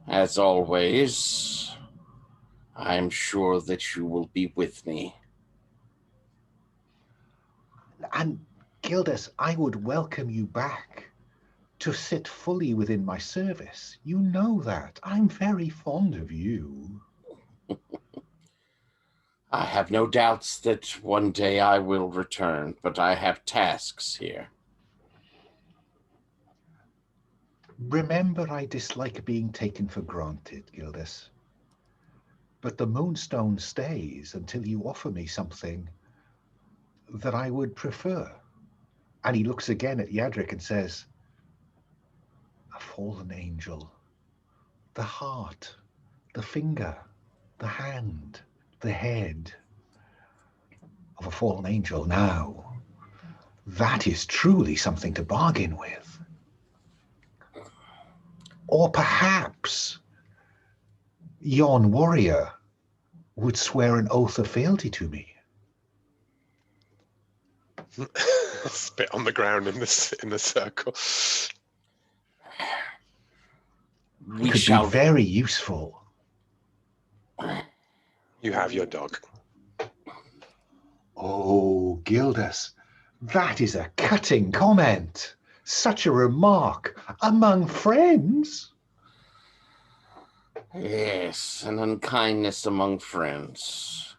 As always, I'm sure that you will be with me. And Gildas, I would welcome you back to sit fully within my service. You know that. I'm very fond of you. I have no doubts that one day I will return, but I have tasks here. Remember, I dislike being taken for granted, Gildas. But the moonstone stays until you offer me something that I would prefer. And he looks again at Eadric and says, a fallen angel, the heart, the finger, the hand, the head of a fallen angel. Now, that is truly something to bargain with. Or perhaps yon warrior would swear an oath of fealty to me. Spit on the ground in the circle. It could be very useful. You have your dog. Oh, Gildas, that is a cutting comment. Such a remark among friends. Yes, an unkindness among friends.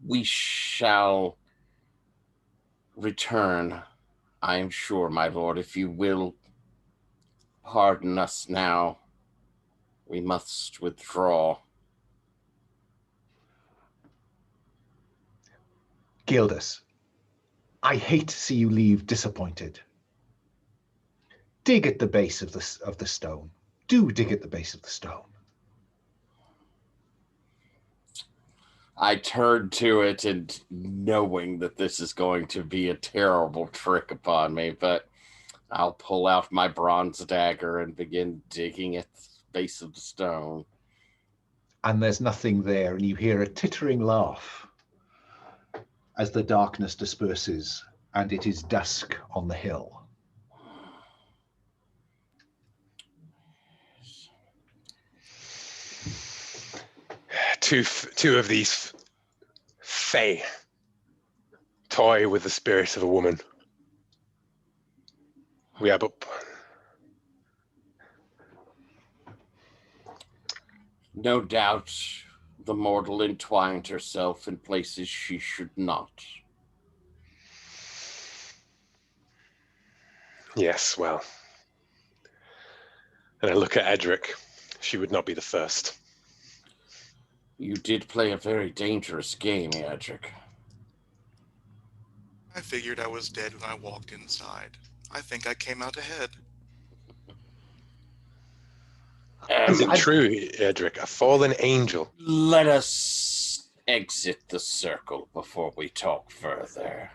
We shall return, I am sure, my lord. If you will pardon us now, we must withdraw. Gildas, I hate to see you leave disappointed. Dig at the base of the stone. Do dig at the base of the stone. I turn to it and knowing that this is going to be a terrible trick upon me, but I'll pull out my bronze dagger and begin digging at the base of the stone. And there's nothing there, and you hear a tittering laugh as the darkness disperses and it is dusk on the hill. Two of these Fae toy with the spirit of a woman. We are but no doubt the mortal entwined herself in places she should not. Yes, well. And I look at Eadric. She would not be the first. You did play a very dangerous game, Eadric. I figured I was dead when I walked inside. I think I came out ahead. Is it true, Eadric? A fallen angel? Let us exit the circle before we talk further.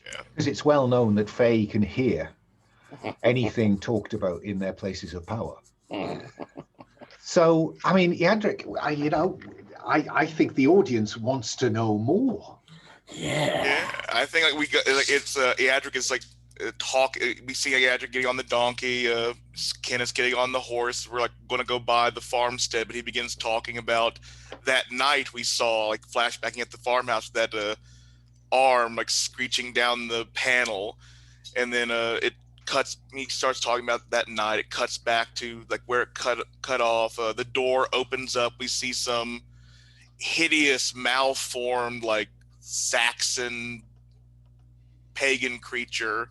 Yeah. Because it's well known that Fae can hear anything talked about in their places of power. So, I mean, Eadric, I think the audience wants to know more. Yeah. I think like we got like it's Eadric is like talk. We see Eadric getting on the donkey, Cennus getting on the horse. We're like going to go by the farmstead, but he begins talking about that night we saw, like flashbacking at the farmhouse, that arm like screeching down the panel, and then it he starts talking about that night. It cuts back to like where it cut off. The door opens up. We see some hideous, malformed, like Saxon pagan creature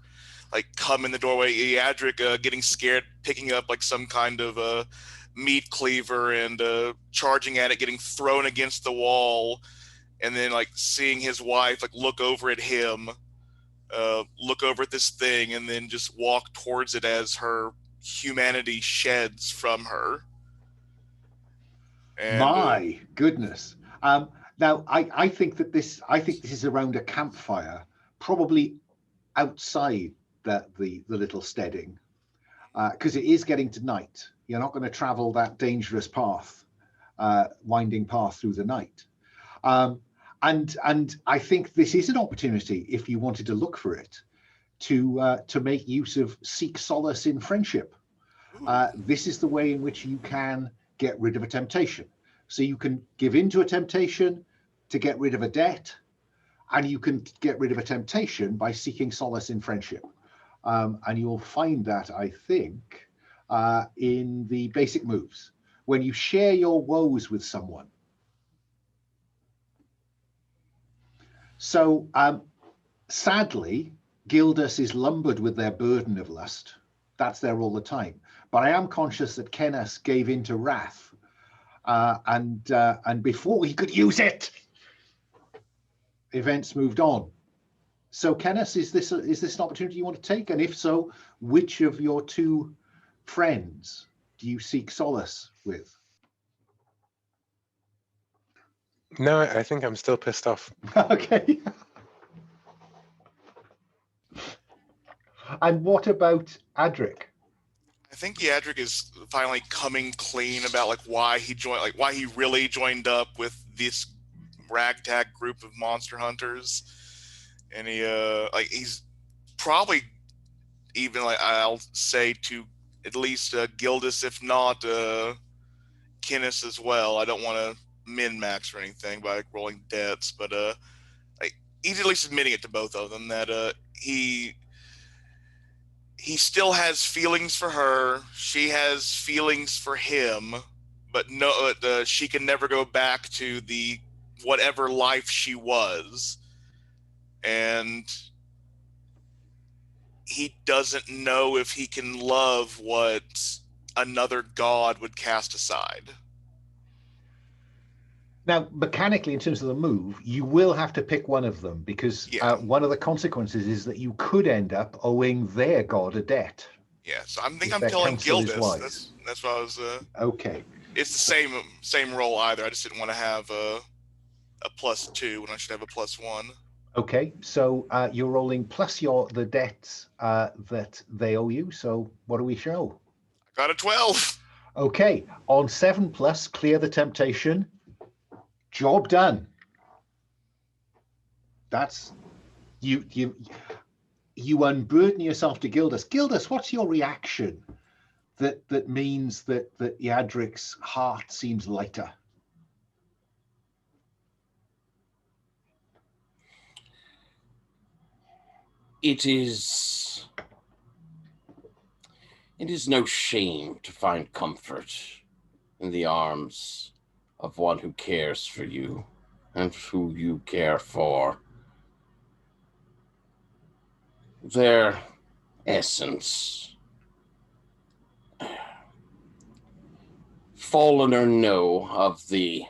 like come in the doorway. Eadric getting scared, picking up like some kind of meat cleaver and charging at it, getting thrown against the wall, and then like seeing his wife like look over at him, look over at this thing, and then just walk towards it as her humanity sheds from her. And, my goodness. Now, I think this is around a campfire, probably outside the little steading, because it is getting to night. You're not going to travel that dangerous path, winding path through the night. And I think this is an opportunity, if you wanted to look for it, to make use of seek solace in friendship. This is the way in which you can get rid of a temptation. So you can give in to a temptation to get rid of a debt, and you can get rid of a temptation by seeking solace in friendship. And you'll find that, I think, in the basic moves. When you share your woes with someone. So sadly, Gildas is lumbered with their burden of lust. That's there all the time. But I am conscious that Cennus gave in to wrath, and before he could use it, events moved on. So Cennus, is this an opportunity you want to take? And if so, which of your two friends do you seek solace with? No, I think I'm still pissed off. Okay. And what about Eadric? I think Eadric is finally coming clean about like why he really joined up with this ragtag group of monster hunters, and he's probably even like, I'll say, to at least Gildas, if not Cennus as well. I don't want to min-max or anything by like, rolling debts, but he's at least admitting it to both of them that he still has feelings for her. She has feelings for him, but she can never go back to the whatever life she was. And he doesn't know if he can love what another god would cast aside. Now, mechanically, in terms of the move, you will have to pick one of them, because one of the consequences is that you could end up owing their god a debt. Yeah, so I'm telling Gildas. That's what I was. Okay. It's the same roll either. I just didn't want to have a +2 when I should have a +1. Okay, so you're rolling plus the debts that they owe you. So what do we show? I got a 12. Okay, on 7+, clear the temptation. Job done. That's you unburden yourself to Gildas. Gildas, what's your reaction that means that Eadric's heart seems lighter? It is no shame to find comfort in the arms of one who cares for you and who you care for. Their essence, fallen or no, of the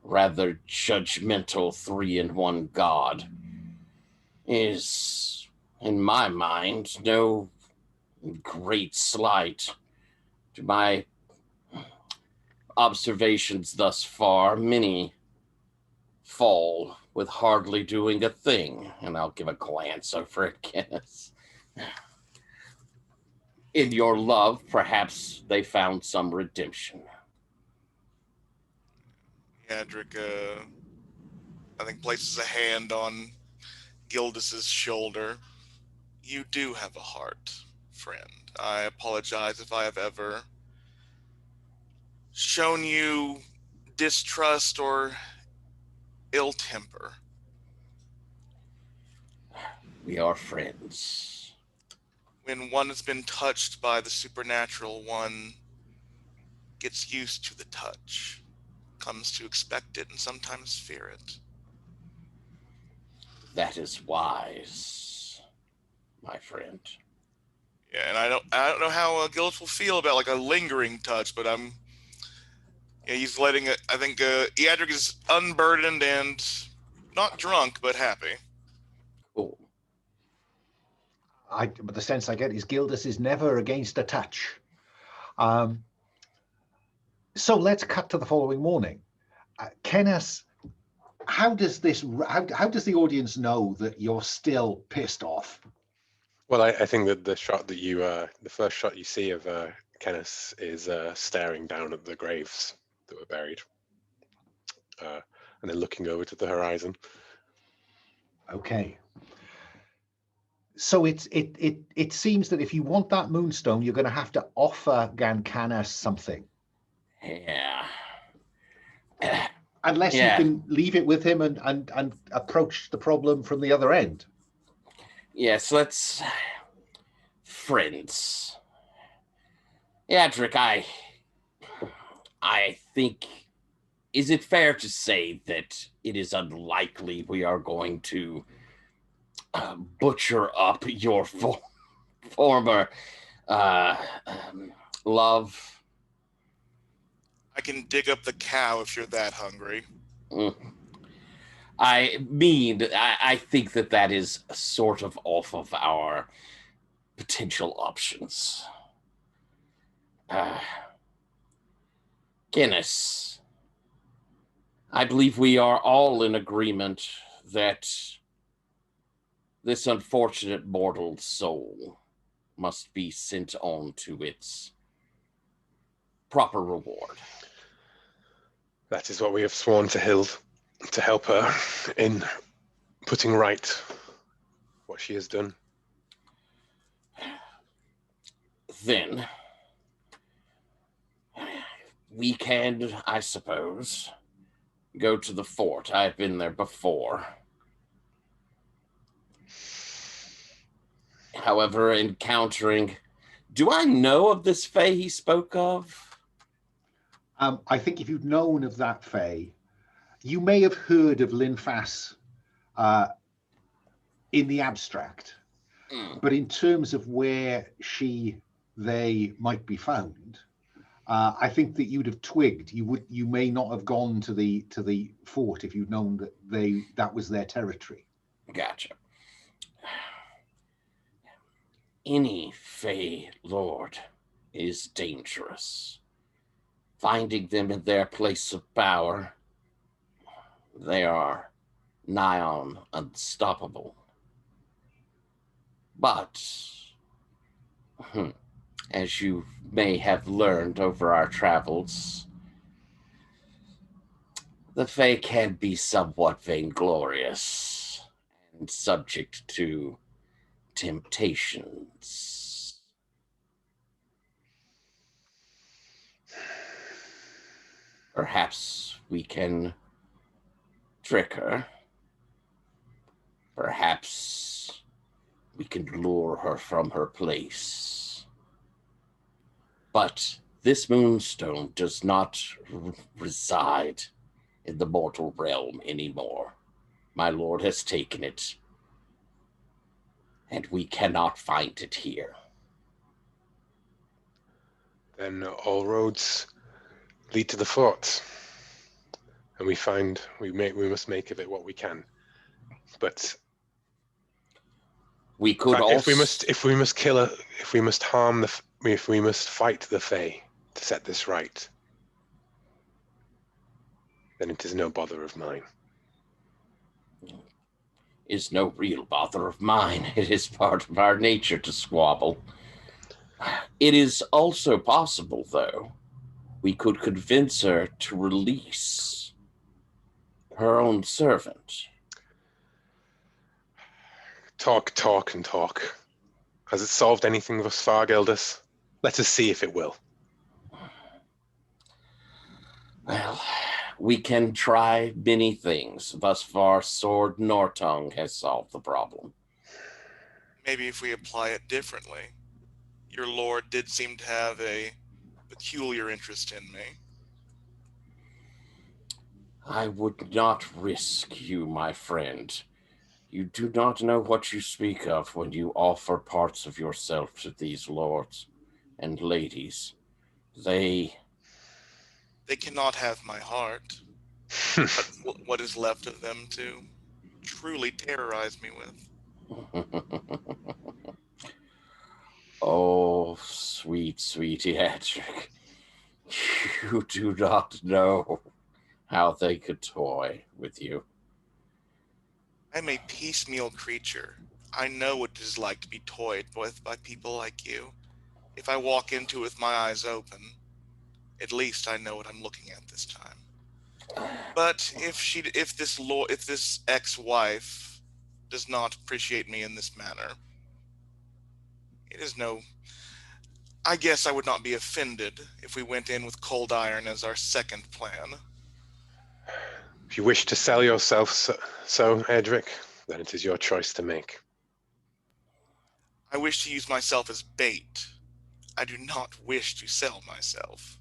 rather judgmental 3-in-1 god, is, in my mind, no great slight. To my observations thus far, many fall with hardly doing a thing. And I'll give a glance over at Cennus. In your love, perhaps they found some redemption. Eadric, I think, places a hand on Gildas's shoulder. You do have a heart, friend. I apologize if I have ever shown you distrust or ill temper. We are friends. When one has been touched by the supernatural, one gets used to the touch, comes to expect it, and sometimes fear it. That is wise, my friend. Yeah, and I don't know how Gildas will feel about like a lingering touch, but he's letting it. I think Eadric is unburdened and not drunk, but happy. Cool. But the sense I get is Gildas is never against a touch. So let's cut to the following morning. Cennus, how does the audience know that you're still pissed off? Well, I think that the first shot you see of Cennus is staring down at the graves that were buried, and then looking over to the horizon. Okay. So it seems that if you want that moonstone, you're going to have to offer Cennus something. Yeah. Unless you can leave it with him and approach the problem from the other end. Yes, let's... Friends. Eadric, I think... Is it fair to say that it is unlikely we are going to butcher up your former love? I can dig up the cow if you're that hungry. I mean, I think that is sort of off of our potential options. Cennus, I believe we are all in agreement that this unfortunate mortal soul must be sent on to its proper reward. That is what we have sworn to Hild, to help her in putting right what she has done. Then we can, I suppose, go to the fort. I've been there before. However, do I know of this Fae he spoke of? I think if you'd known of that Fae, you may have heard of Linfass in the abstract, but in terms of where they might be found, I think that you'd have twigged. You may not have gone to the fort if you'd known that was their territory. Gotcha. Any Fae Lord is dangerous. Finding them in their place of power, they are nigh on unstoppable. But, as you may have learned over our travels, the Fae can be somewhat vainglorious and subject to temptations. Perhaps we can trick her. Perhaps we can lure her from her place. But this moonstone does not reside in the mortal realm anymore. My lord has taken it, and we cannot find it here. Then all roads lead to the fort, and we must make of it what we can. But we could also, if we must fight the Fae to set this right, then it is no bother of mine. Is no real bother of mine. It is part of our nature to squabble. It is also possible, though, we could convince her to release her own servant. Talk. Has it solved anything thus far, Gildas? Let us see if it will. Well, we can try many things. Thus far, sword nor tongue has solved the problem. Maybe if we apply it differently. Your lord did seem to have a peculiar interest in me. I would not risk you, my friend. You do not know what you speak of when you offer parts of yourself to these lords and ladies. They cannot have my heart, but what is left of them to truly terrorize me with. Oh, sweet, sweet Eadric. You do not know how they could toy with you. I'm a piecemeal creature. I know what it is like to be toyed with by people like you. If I walk into it with my eyes open, at least I know what I'm looking at this time. But if this ex-wife does not appreciate me in this manner, it is no. I guess I would not be offended if we went in with cold iron as our second plan. If you wish to sell yourself so Eadric, then it is your choice to make. I wish to use myself as bait. I do not wish to sell myself.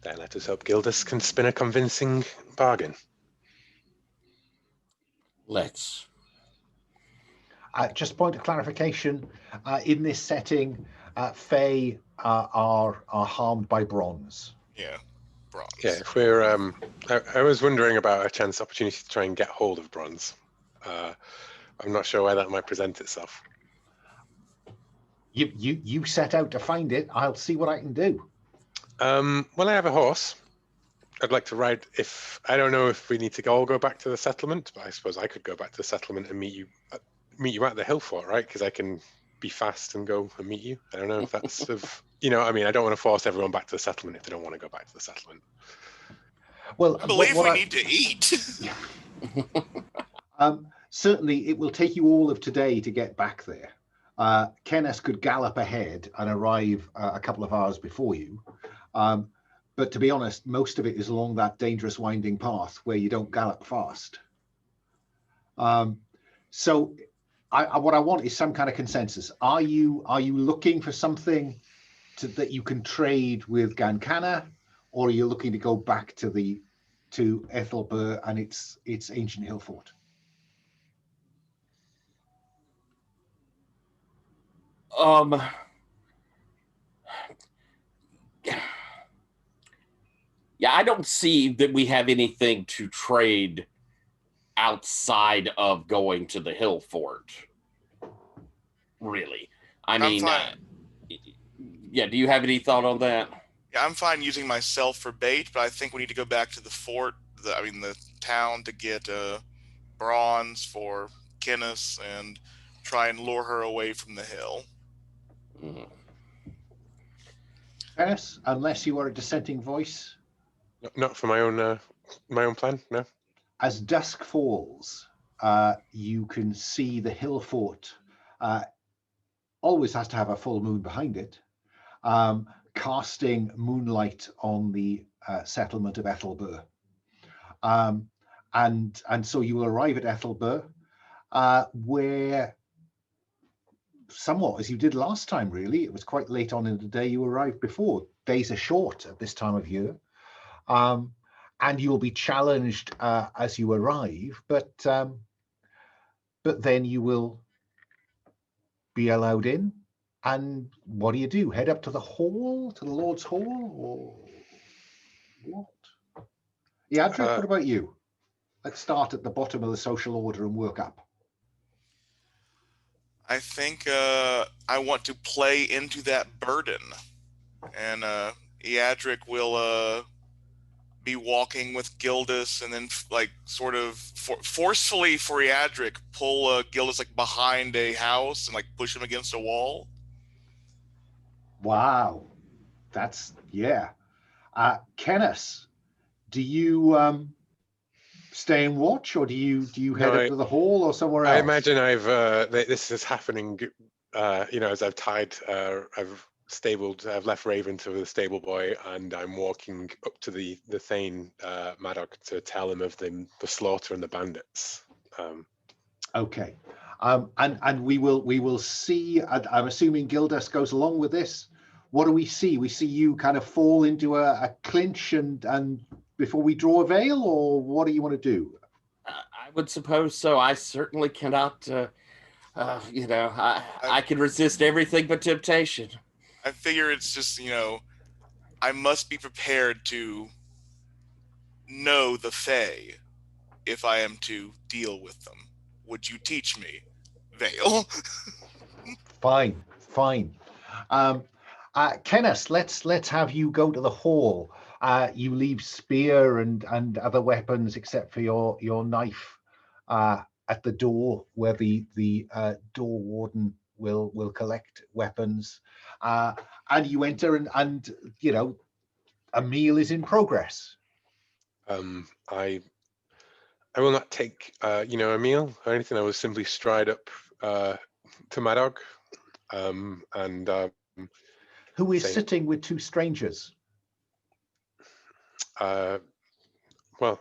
Then let us hope Gildas can spin a convincing bargain. Let's. Just point of clarification, in this setting, Fae are harmed by bronze. Yeah, bronze. Yeah, if we're, I was wondering about a chance opportunity to try and get hold of bronze. I'm not sure where that might present itself. You set out to find it. I'll see what I can do. Well, I have a horse. I'd like to ride. I don't know if we need to all go back to the settlement, but I suppose I could go back to the settlement and meet you at the hill fort, right? Because I can be fast and go and meet you. I don't know if that's I mean, I don't want to force everyone back to the settlement if they don't want to go back to the settlement. Well, I believe we need to eat. Certainly, it will take you all of today to get back there. Cennus could gallop ahead and arrive a couple of hours before you. But to be honest, most of it is along that dangerous winding path where you don't gallop fast. So what I want is some kind of consensus. Are you looking for something that you can trade with Gankana, or are you looking to go back to Aelfburh and its ancient hill fort? Yeah, I don't see that we have anything to trade outside of going to the hill fort. Really. I mean, yeah, do you have any thought on that? Yeah, I'm fine using myself for bait, but I think we need to go back to the fort, the town, to get bronze for Cennus and try and lure her away from the hill. Cennus, unless you are a dissenting voice. Not for my own plan, no. As dusk falls, you can see the hill fort. Always has to have a full moon behind it, casting moonlight on the settlement of Aelfburh. And so you will arrive at Aelfburh, where somewhat as you did last time, really. It was quite late on in the day you arrived before. Days are short at this time of year. And you'll be challenged as you arrive, but then you will be allowed in. And what do? Head up to the hall, to the Lord's Hall, or what? Yeah, Eadric, what about you? Let's start at the bottom of the social order and work up. I think I want to play into that burden, and Eadric will be walking with Gildas, and then sort of forcefully for Eadric pull Gildas behind a house and push him against a wall. Wow, that's Cennus, do you stay and watch, or do you head up to the hall or somewhere else? I imagine this is happening. As I've I've left Raven to the stable boy, and I'm walking up to the Thane Maddock to tell him of the slaughter and the bandits. Okay. And we will see. I'm assuming Gildas goes along with this. What do we see? We see you kind of fall into a clinch and before we draw a veil, or what do you want to do? I would suppose so. I certainly cannot. You know, I can resist everything but temptation. I figure it's just, I must be prepared to know the Fae if I am to deal with them. Would you teach me, Vale? Fine. Cennus, let's have you go to the hall. You leave spear and other weapons except for your knife at the door where the door warden will collect weapons. And you enter and a meal is in progress. I will not take a meal or anything. I will simply stride up to my dog and who is sitting with two strangers. Well,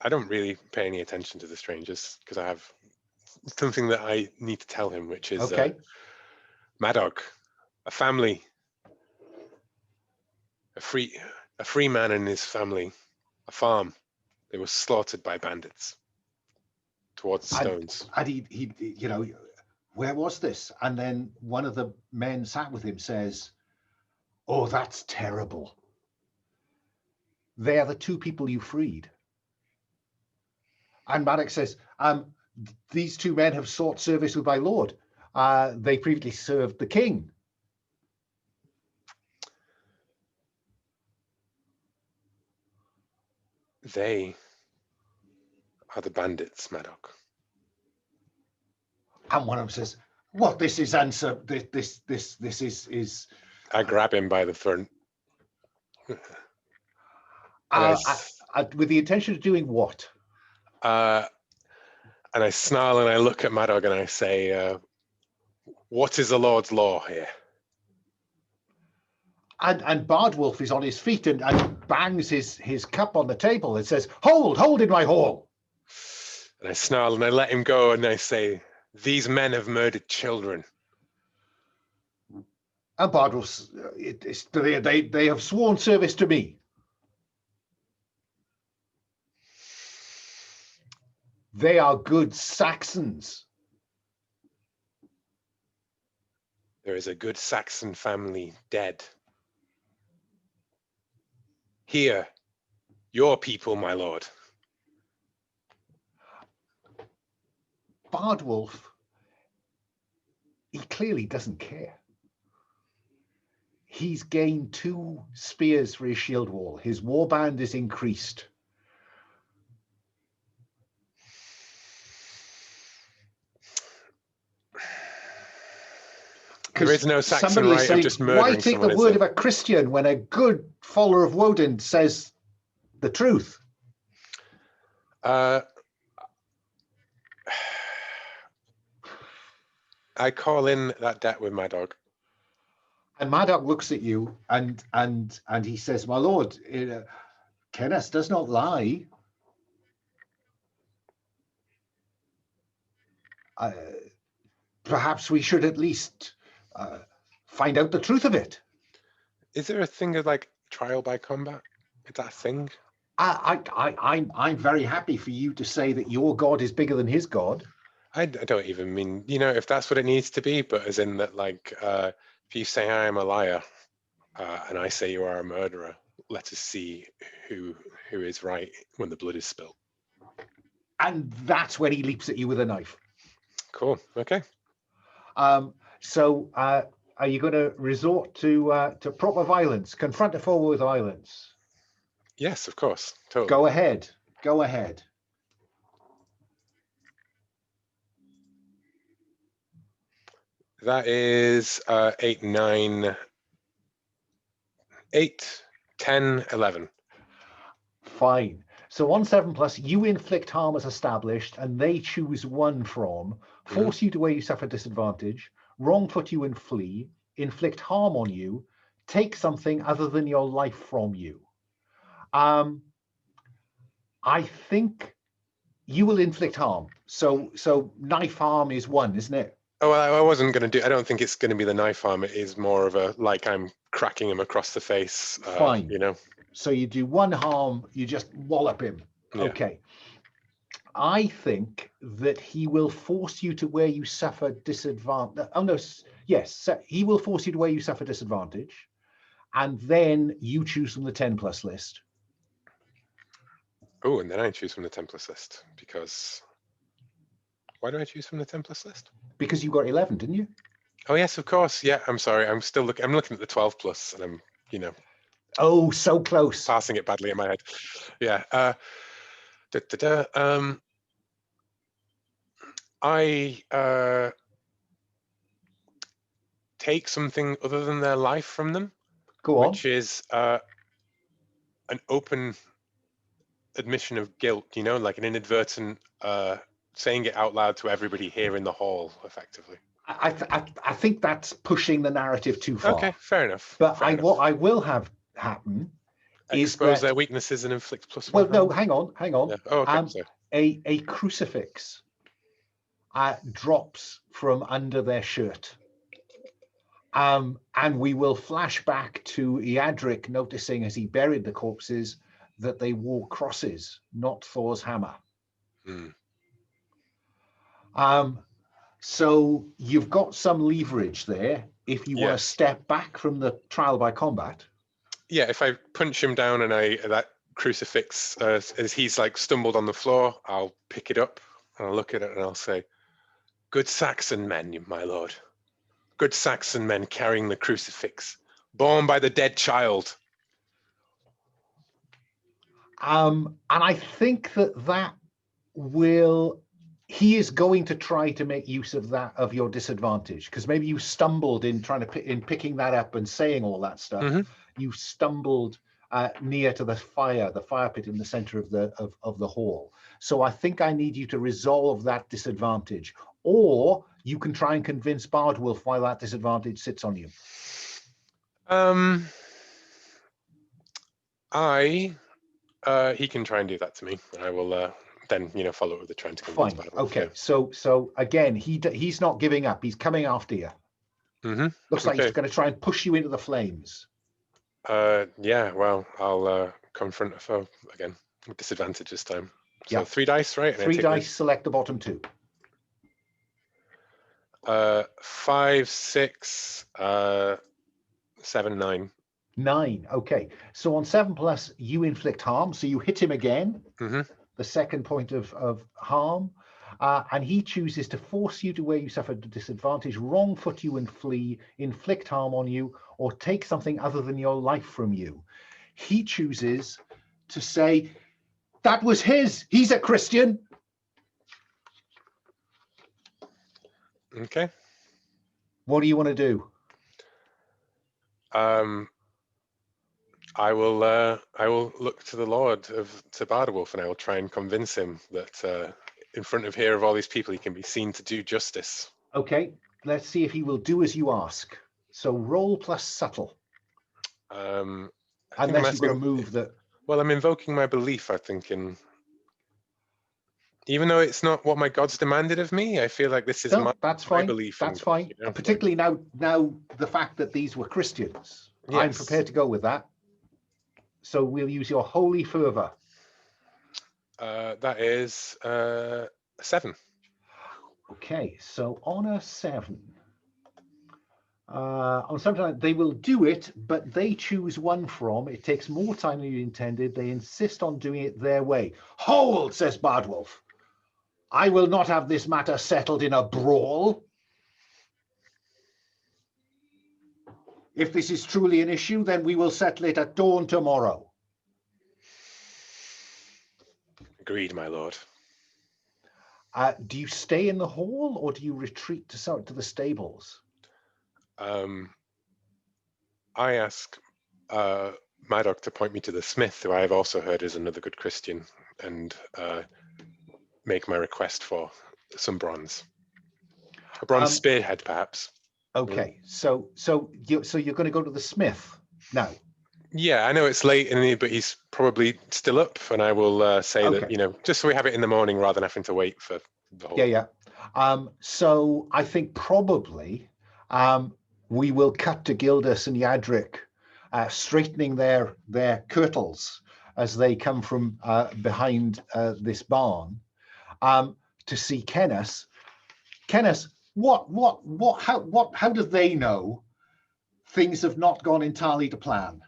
I don't really pay any attention to the strangers because I have something that I need to tell him, which is okay. Madog, a family, a free man and his family, a farm. They were slaughtered by bandits towards the stones. And he where was this? And then one of the men sat with him says, "Oh, that's terrible. They are the two people you freed." And Maddox says, "These two men have sought service with my lord. They previously served the king." They are the bandits, Maddox. And one of them says, "What? This is answer. This is." I grab him by the throat. With the intention of doing what? And I snarl and I look at Madog and I say, "What is the Lord's law here?" And Bardwulf is on his feet and bangs his cup on the table and says, hold in my hall." And I snarl and I let him go and I say, "These men have murdered children." And Bardwulf, they have sworn service to me. They are good Saxons. There is a good Saxon family dead. Here, your people, my lord. Bardwulf, he clearly doesn't care. He's gained 2 spears for his shield wall. His warband is increased. There is no Saxon right of just murdering why take someone, the word of a Christian when a good follower of Woden says the truth? I call in that debt with Madog. And Madog looks at you and he says, "My lord, Cennus does not lie. Perhaps we should at least find out the truth of it." Is there a thing of like trial by combat? Is that a thing? I'm very happy for you to say that your God is bigger than his God. I don't even mean, if that's what it needs to be, but as in that, like, if you say I am a liar and I say you are a murderer, let us see who is right when the blood is spilled. And that's when he leaps at you with a knife. Cool. Okay. So are you going to resort to proper violence, confront a foe with violence? Yes, of course. Totally. Go ahead. That is 8, 9, 8, 10, 11. Fine. So on 7+, you inflict harm as established, and they choose one from, force you to where you suffer disadvantage, wrong-foot you and flee, inflict harm on you, take something other than your life from you. I think you will inflict harm. So knife harm is 1, isn't it? Oh, well, I wasn't going to do. I don't think it's going to be the knife arm. It is more of a like I'm cracking him across the face. Fine. You know. So you do 1 harm. You just wallop him. Yeah. Okay. I think that he will force you to where you suffer disadvantage. Oh no, yes, he will force you to where you suffer disadvantage, and then you choose from the 10+ list. Oh, and then I choose from the 10+ list because. Why do I choose from the 10+ list? Because you got 11, didn't you? Oh yes, of course. Yeah, I'm sorry. I'm still looking. I'm looking at the 12+, and I'm, you know. Oh, so close. Passing it badly in my head. Yeah. I take something other than their life from them. Go on. Which is an open admission of guilt, you know, like an inadvertent saying it out loud to everybody here in the hall, effectively. I think that's pushing the narrative too far. Okay, fair enough. But fair enough. what I will have happen is expose that, their weaknesses and inflict +1. well, no, hang on. Yeah. Oh, okay. So. A crucifix drops from under their shirt. And we will flash back to Eadric noticing as he buried the corpses that they wore crosses, not Thor's hammer. So you've got some leverage there if you want to step back from the trial by combat. Yeah, if I punch him down and that crucifix, as he's like stumbled on the floor, I'll pick it up and I'll look at it and I'll say, "Good Saxon men, my lord. Good Saxon men carrying the crucifix, born by the dead child." And I think that he is going to try to make use of that, of your disadvantage, because maybe you stumbled in picking that up and saying all that stuff. Mm-hmm. You stumbled near to the fire pit in the center of the hall. So I think I need you to resolve that disadvantage, or you can try and convince Bardwulf why that disadvantage sits on you. He can try and do that to me. I will then, follow up with the trying to convince Bardwulf. Okay. Yeah. So again, he's not giving up. He's coming after you. Mm-hmm. Looks like he's going to try and push you into the flames. Yeah. Well, I'll confront a foe again with disadvantage this time. So 3 dice, right? And 3 dice. Select the bottom 2. 5, 6, 7, 9. 9. Okay. So on 7+, you inflict harm. So you hit him again. Mm-hmm. The second point of harm. And he chooses to force you to where you suffered a disadvantage, wrong foot you and flee, inflict harm on you, or take something other than your life from you. He chooses to say, that was his. He's a Christian. Okay. What do you want to do? I will look to the Lord to Bardwulf, and I will try and convince him that in front of here of all these people, he can be seen to do justice. Okay, let's see if he will do as you ask. So roll plus subtle. Unless you've got to move that. Well, I'm invoking my belief, I think, in. Even though it's not what my gods demanded of me, I feel like this is my belief. That's fine. Particularly now the fact that these were Christians. Yes. I'm prepared to go with that. So we'll use your holy fervor. That is 7. Okay, so on a 7. On something they will do it, but they choose one from. It takes more time than you intended. They insist on doing it their way. Hold, says Bardwulf. I will not have this matter settled in a brawl. If this is truly an issue, then we will settle it at dawn tomorrow. Agreed, my lord. Do you stay in the hall or do you retreat to the stables? I ask Maddox to point me to the smith, who I have also heard is another good Christian, and make my request for some bronze. A bronze spearhead, perhaps. Okay, so you're going to go to the smith now. Yeah, I know it's late, but he's probably still up, and I will say that, just so we have it in the morning rather than having to wait for the whole. Yeah. So I think probably we will cut to Gildas and Eadric straightening their kirtles as they come from behind this barn to see Cennus. Cennus, how do they know things have not gone entirely to plan?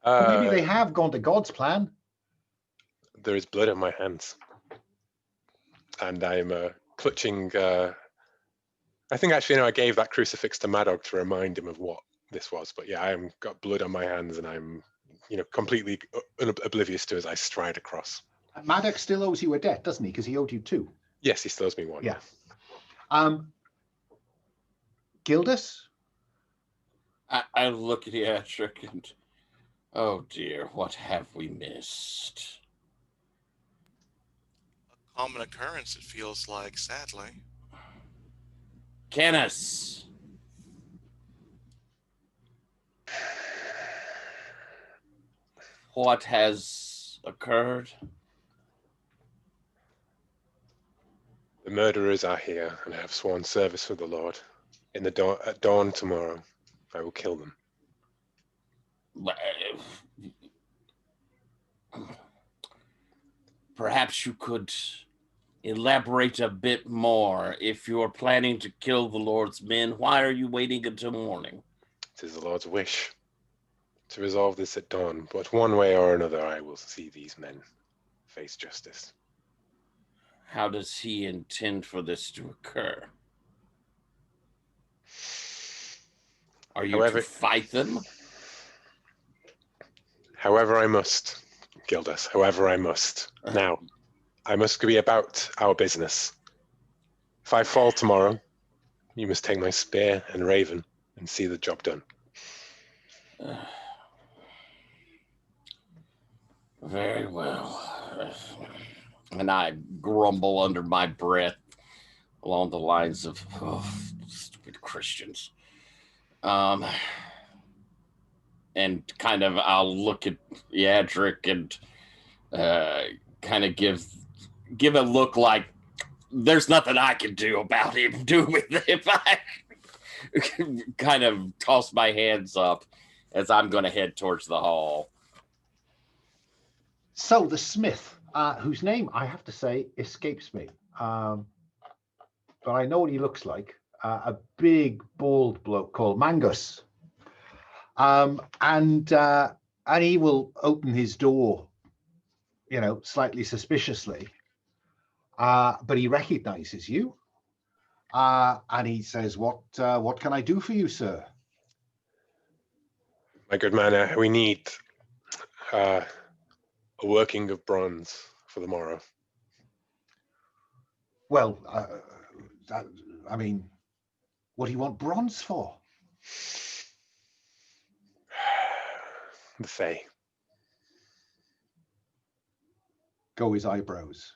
Or maybe they have gone to God's plan. There is blood on my hands, and I'm clutching. I think actually, I gave that crucifix to Madog to remind him of what this was. But yeah, I'm got blood on my hands, and I'm, completely oblivious to as I stride across. Maddox still owes you a debt, doesn't he? Because he owed you 2. Yes, he still owes me 1. Yeah. Gildas? I look at Eadric and, oh dear, what have we missed? A common occurrence, it feels like, sadly. Cennus. What has occurred? The murderers are here and have sworn service for the Lord. At dawn tomorrow, I will kill them. Perhaps you could elaborate a bit more. If you're planning to kill the Lord's men, why are you waiting until morning? It is the Lord's wish to resolve this at dawn, but one way or another I will see these men face justice. How does he intend for this to occur? Are you to fight them? However I must, Gildas, however I must. Now, I must be about our business. If I fall tomorrow, you must take my spear and raven and see the job done. Very well. And I grumble under my breath along the lines of, stupid Christians. And kind of, I'll look at Eadric and kind of give a look like there's nothing I can do about him. Do with it. I kind of toss my hands up as I'm going to head towards the hall. So the smith, whose name I have to say escapes me, but I know what he looks like. A big, bald bloke called Mangus, and he will open his door, slightly suspiciously, but he recognizes you, and he says, "What can I do for you, sir?" My good man, we need a working of bronze for the morrow. Well, what do you want bronze for? The Fae. Go his eyebrows.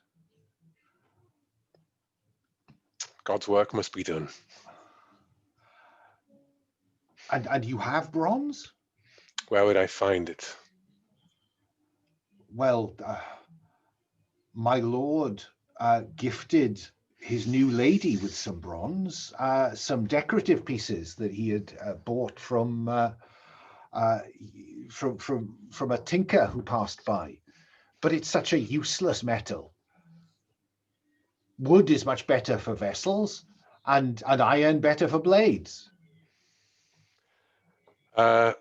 God's work must be done. And you have bronze? Where would I find it? Well, my lord gifted his new lady with some bronze, some decorative pieces that he had bought from a tinker who passed by. But it's such a useless metal. Wood is much better for vessels, and iron better for blades. I'd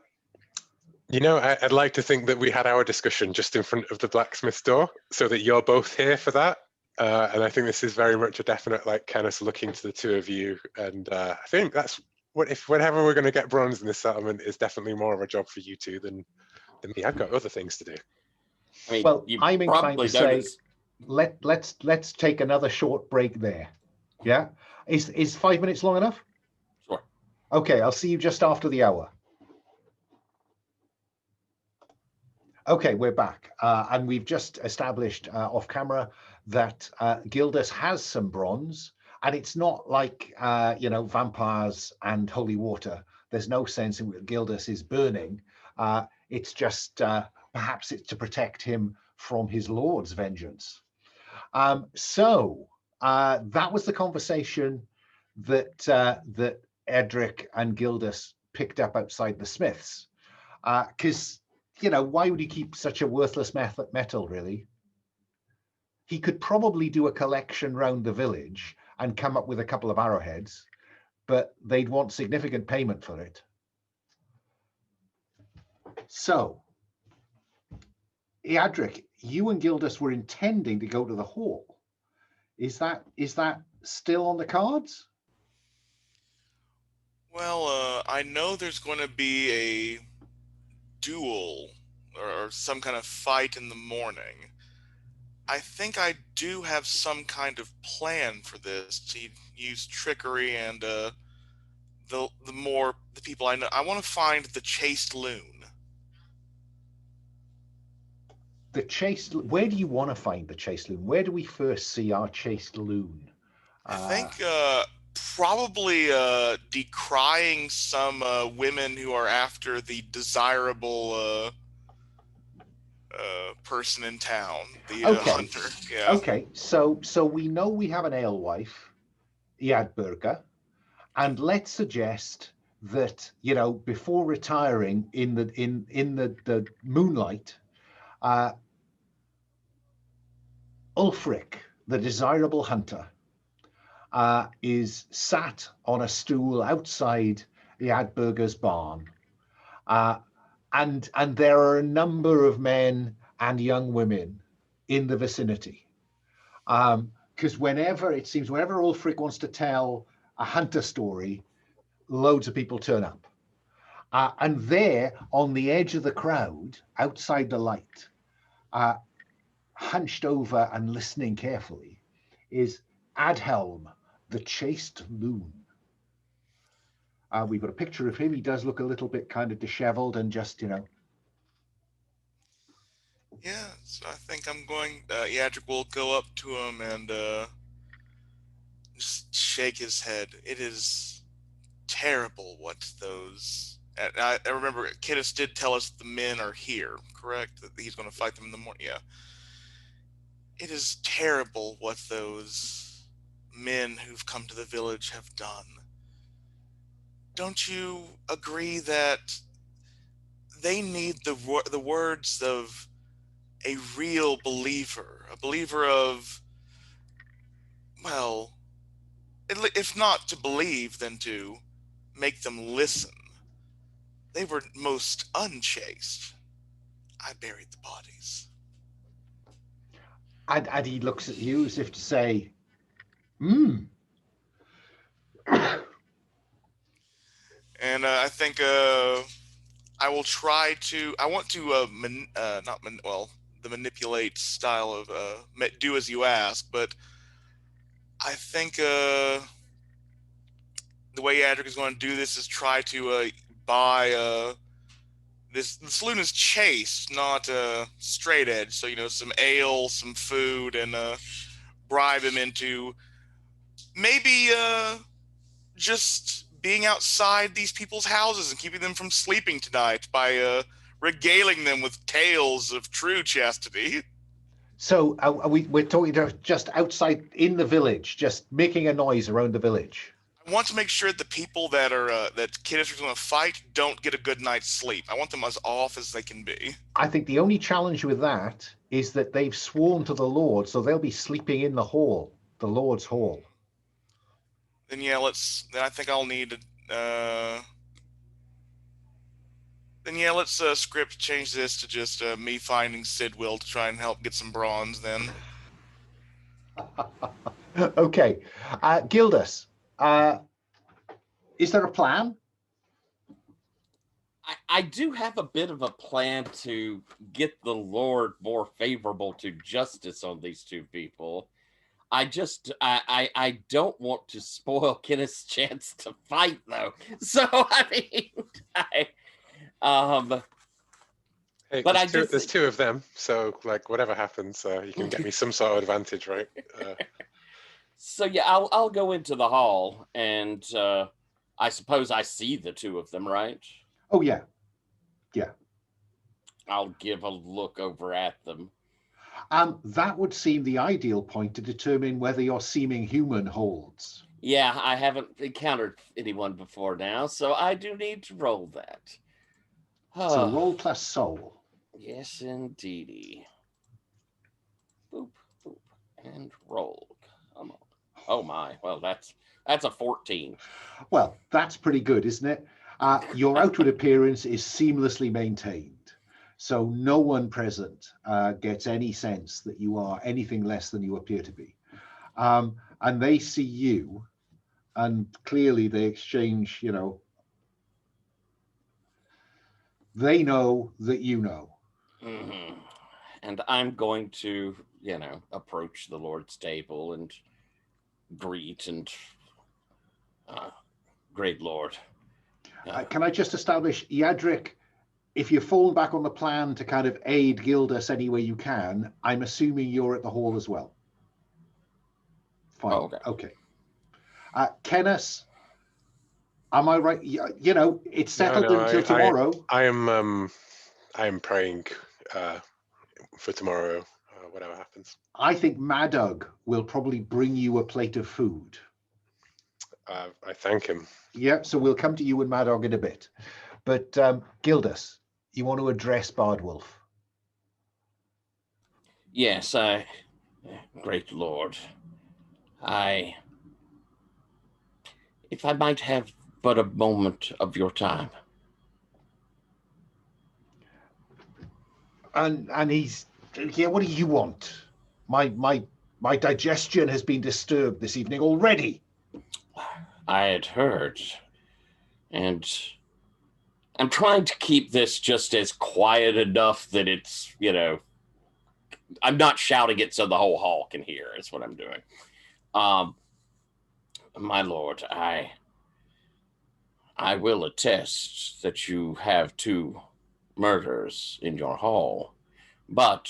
like to think that we had our discussion just in front of the blacksmith's door, so that you're both here for that. And I think this is very much a definite, kind of looking to the two of you. And I think that's whenever we're going to get bronze in this settlement is definitely more of a job for you two than me. I've got other things to do. I mean, well, I'm inclined to say, let's take another short break there. Yeah, is 5 minutes long enough? Sure. Okay, I'll see you just after the hour. Okay, we're back, and we've just established off camera that Gildas has some bronze, and it's not like vampires and holy water. There's no sense in which Gildas is burning. It's just perhaps it's to protect him from his lord's vengeance. So that was the conversation that that Eadric and Gildas picked up outside the smiths. Because, why would he keep such a worthless metal, really? He could probably do a collection round the village and come up with a couple of arrowheads, but they'd want significant payment for it. So, Eadric, you and Gildas were intending to go to the hall. Is that still on the cards? Well, I know there's going to be a duel or some kind of fight in the morning. I think I do have some kind of plan for this to use trickery and the people I know. I want to find the chaste loon. The chaste. Where do you want to find the chaste loon? Where do we first see our chaste loon? I think probably decrying some women who are after the desirable person in town, the hunter. Yeah. Okay, so we know we have an alewife, Eadburh, and let's suggest that before retiring in the moonlight, Ulfric, the desirable hunter, is sat on a stool outside Eadburh's barn, and there are a number of men and young women in the vicinity. Because whenever Ulfric wants to tell a hunter story, loads of people turn up. And there, on the edge of the crowd, outside the light, hunched over and listening carefully, is Adhelm, the chaste loon. We've got a picture of him. He does look a little bit kind of disheveled and just, Yeah, so I think I'm going. Eadric will go up to him and just shake his head. It is terrible what those. I remember Cennus did tell us the men are here, correct? That he's going to fight them in the morning. Yeah. It is terrible what those men who've come to the village have done. Don't you agree that they need the words of a real believer, a believer of, well, if not to believe, then to make them listen. They were most unchaste. I buried the bodies. and he looks at you as if to say, And I think I will try to. I want to the manipulate style of do as you ask, but I think the way Eadric is going to do this is try to buy this. The saloon is chaste, not straight edge. So some ale, some food, and bribe him into maybe just being outside these people's houses and keeping them from sleeping tonight by regaling them with tales of true chastity. So we're talking just outside in the village, just making a noise around the village. I want to make sure the people that are that Cennus is going to fight don't get a good night's sleep. I want them as off as they can be. I think the only challenge with that is that they've sworn to the Lord, so they'll be sleeping in the hall, the Lord's hall. Then yeah, then I think I'll need let's script change this to just me finding Sidwill to try and help get some bronze then. Okay. Gildas, is there a plan? I do have a bit of a plan to get the Lord more favorable to justice on these two people. I don't want to spoil Cennus' chance to fight, though. So hey, but there's two of them, so like whatever happens, you can get me some sort of advantage, right? So yeah, I'll go into the hall, and I suppose I see the two of them, right? Oh yeah. I'll give a look over at them. That would seem the ideal point to determine whether your seeming human holds. Yeah, I haven't encountered anyone before now, so I do need to roll that. So roll plus soul. Yes, indeedy. Boop, boop, and roll. Come on. Oh my. Well, that's a 14. Well, that's pretty good, isn't it? Your outward appearance is seamlessly maintained. So no one present gets any sense that you are anything less than you appear to be. And they see you, and clearly they exchange, they know that you know. Mm-hmm. And I'm going to, approach the Lord's table and greet and, great Lord. Can I just establish, Eadric, if you've fallen back on the plan to kind of aid Gildas any way you can, I'm assuming you're at the hall as well. Fine. Oh, okay. Cennus, am I right? It's settled until tomorrow. I am praying for tomorrow, whatever happens. I think Madug will probably bring you a plate of food. I thank him. Yeah, so we'll come to you and Madog in a bit. But Gildas, you want to address Bardwulf? Yes, great Lord. If I might have but a moment of your time. And he's, what do you want? My digestion has been disturbed this evening already. I had heard, and I'm trying to keep this just as quiet enough that it's, I'm not shouting it so the whole hall can hear. Is what I'm doing. My lord, I will attest that you have 2 murders in your hall, but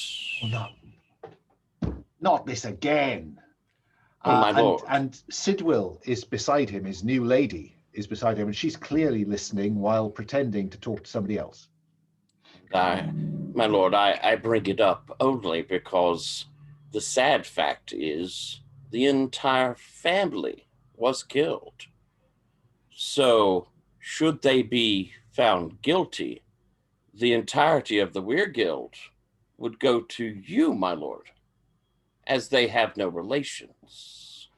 not this again. My lord. And Sidwill is beside him. His new lady is beside him, and she's clearly listening while pretending to talk to somebody else. My lord, I bring it up only because the sad fact is the entire family was killed. So, should they be found guilty, the entirety of the Weir Guild would go to you, my lord, as they have no relations.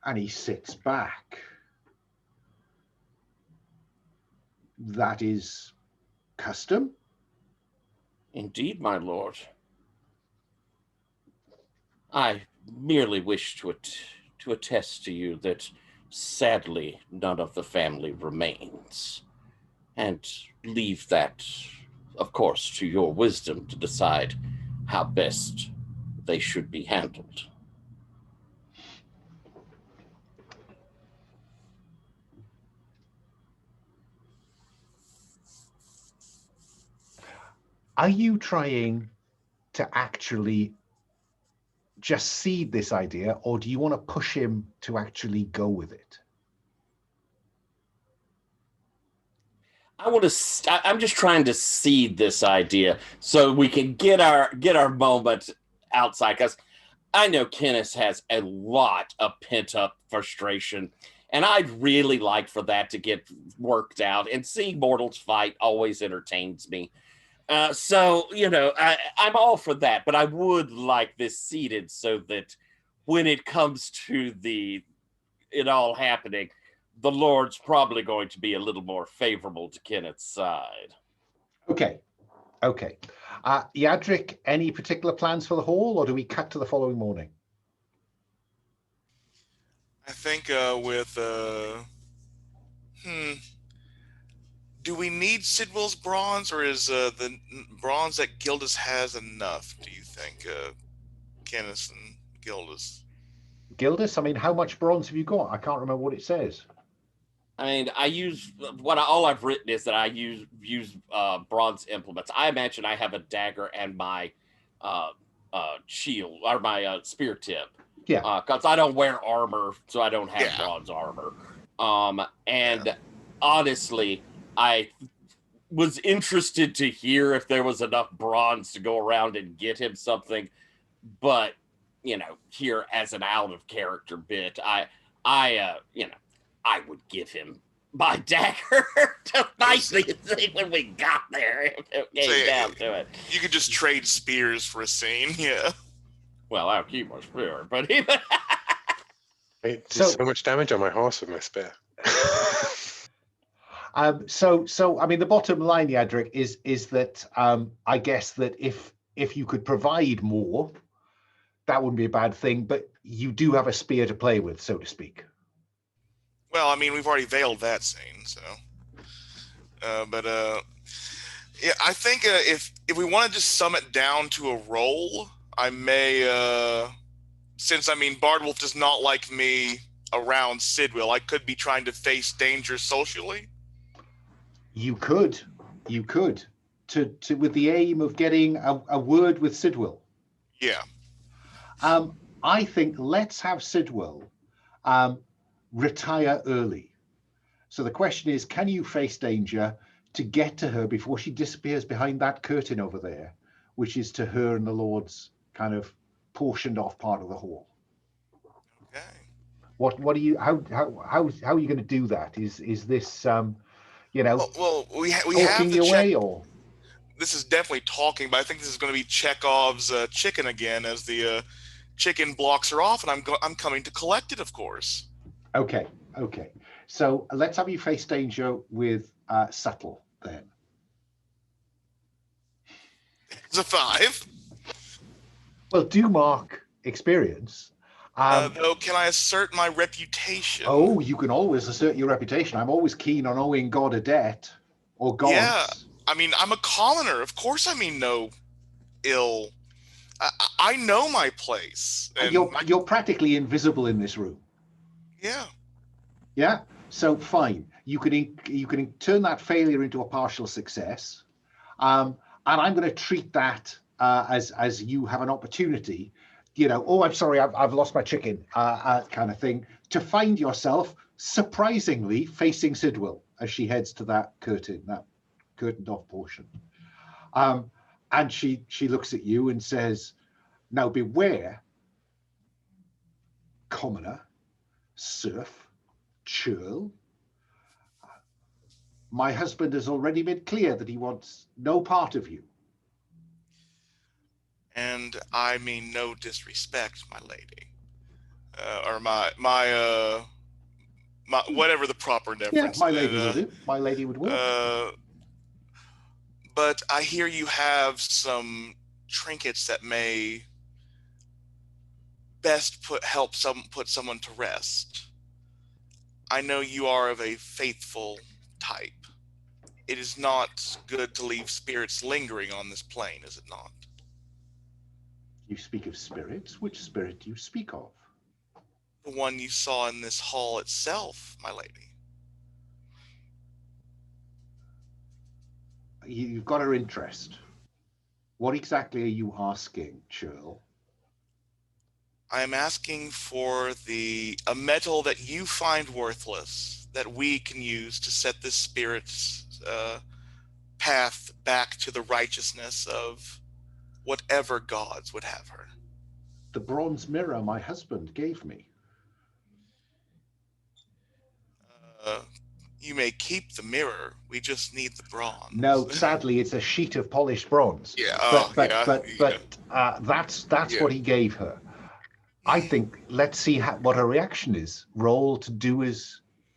And he sits back. That is custom? Indeed, my lord. I merely wish to attest to you that sadly none of the family remains, and leave that, of course, to your wisdom to decide how best they should be handled. Are you trying to actually just seed this idea, or do you want to push him to actually go with it? I'm just trying to seed this idea so we can get our moment outside, because I know Cennus has a lot of pent-up frustration, and I'd really like for that to get worked out, and seeing mortals fight always entertains me. So, I'm all for that, but I would like this seated so that when it comes to it all happening, the Lord's probably going to be a little more favorable to Kenneth's side. Okay. Eadric, any particular plans for the hall, or do we cut to the following morning? I think do we need Sidwell's bronze, or is the bronze that Gildas has enough, do you think, Cennus and Gildas? Gildas, I mean, how much bronze have you got? I can't remember what it says. I mean, I use all I've written is that I use bronze implements. I imagine I have a dagger and my shield, or my spear tip. Yeah. Because I don't wear armor, so I don't have bronze armor. And honestly, was interested to hear if there was enough bronze to go around and get him something, but here as an out of character bit, I would give him my dagger nicely when we got there. If it came down to it, you could just trade spears for a scene. Yeah. Well, I'll keep my spear, but even I did so much damage on my horse with my spear. So I mean, the bottom line, Eadric, is that I guess that if you could provide more, that wouldn't be a bad thing. But you do have a spear to play with, so to speak. Well, I mean, we've already veiled that scene, so. Yeah, I think if we want to just sum it down to a roll, I may, since I mean, Bardwolf does not like me around Sidwell, I could be trying to face danger socially. You could, to with the aim of getting a word with Sidwell. Yeah. I think let's have Sidwell retire early. So the question is, can you face danger to get to her before she disappears behind that curtain over there, which is to her and the Lord's kind of portioned off part of the hall? Okay. What are you? How are you going to do that? Is this Well, we have talking to your check. way, or This is definitely talking, but I think this is going to be Chekhov's chicken again, as the chicken blocks her off, and I'm coming to collect it, of course. Okay. So let's have you face danger with subtle then. It's a 5. Well, do mark experience. Though, can I assert my reputation? Oh, you can always assert your reputation. I'm always keen on owing God a debt, or gods. Yeah, I mean, I'm a commoner. Of course I mean no ill. I know my place. And you're practically invisible in this room. Yeah. Yeah. So fine. You can turn that failure into a partial success, and I'm going to treat that as you have an opportunity. Oh, I'm sorry, I've lost my chicken, kind of thing, to find yourself surprisingly facing Sidwell as she heads to that curtained off portion. And she looks at you and says, "Now beware, commoner, serf, churl. My husband has already made clear that he wants no part of you." And I mean no disrespect, my lady, or my whatever the proper difference. Yeah, my lady will do. My lady would work. But I hear you have some trinkets that may best put someone to rest. I know you are of a faithful type. It is not good to leave spirits lingering on this plane, is it not? You speak of spirits? Which spirit do you speak of? The one you saw in this hall itself, my lady. You've got her interest. What exactly are you asking, Churl? I am asking for a metal that you find worthless, that we can use to set this spirit's path back to the righteousness of whatever gods would have her. The bronze mirror my husband gave me. You may keep the mirror. We just need the bronze. No, sadly, it's a sheet of polished bronze. Yeah, but that's what he gave her. I think let's see what her reaction is. Roll to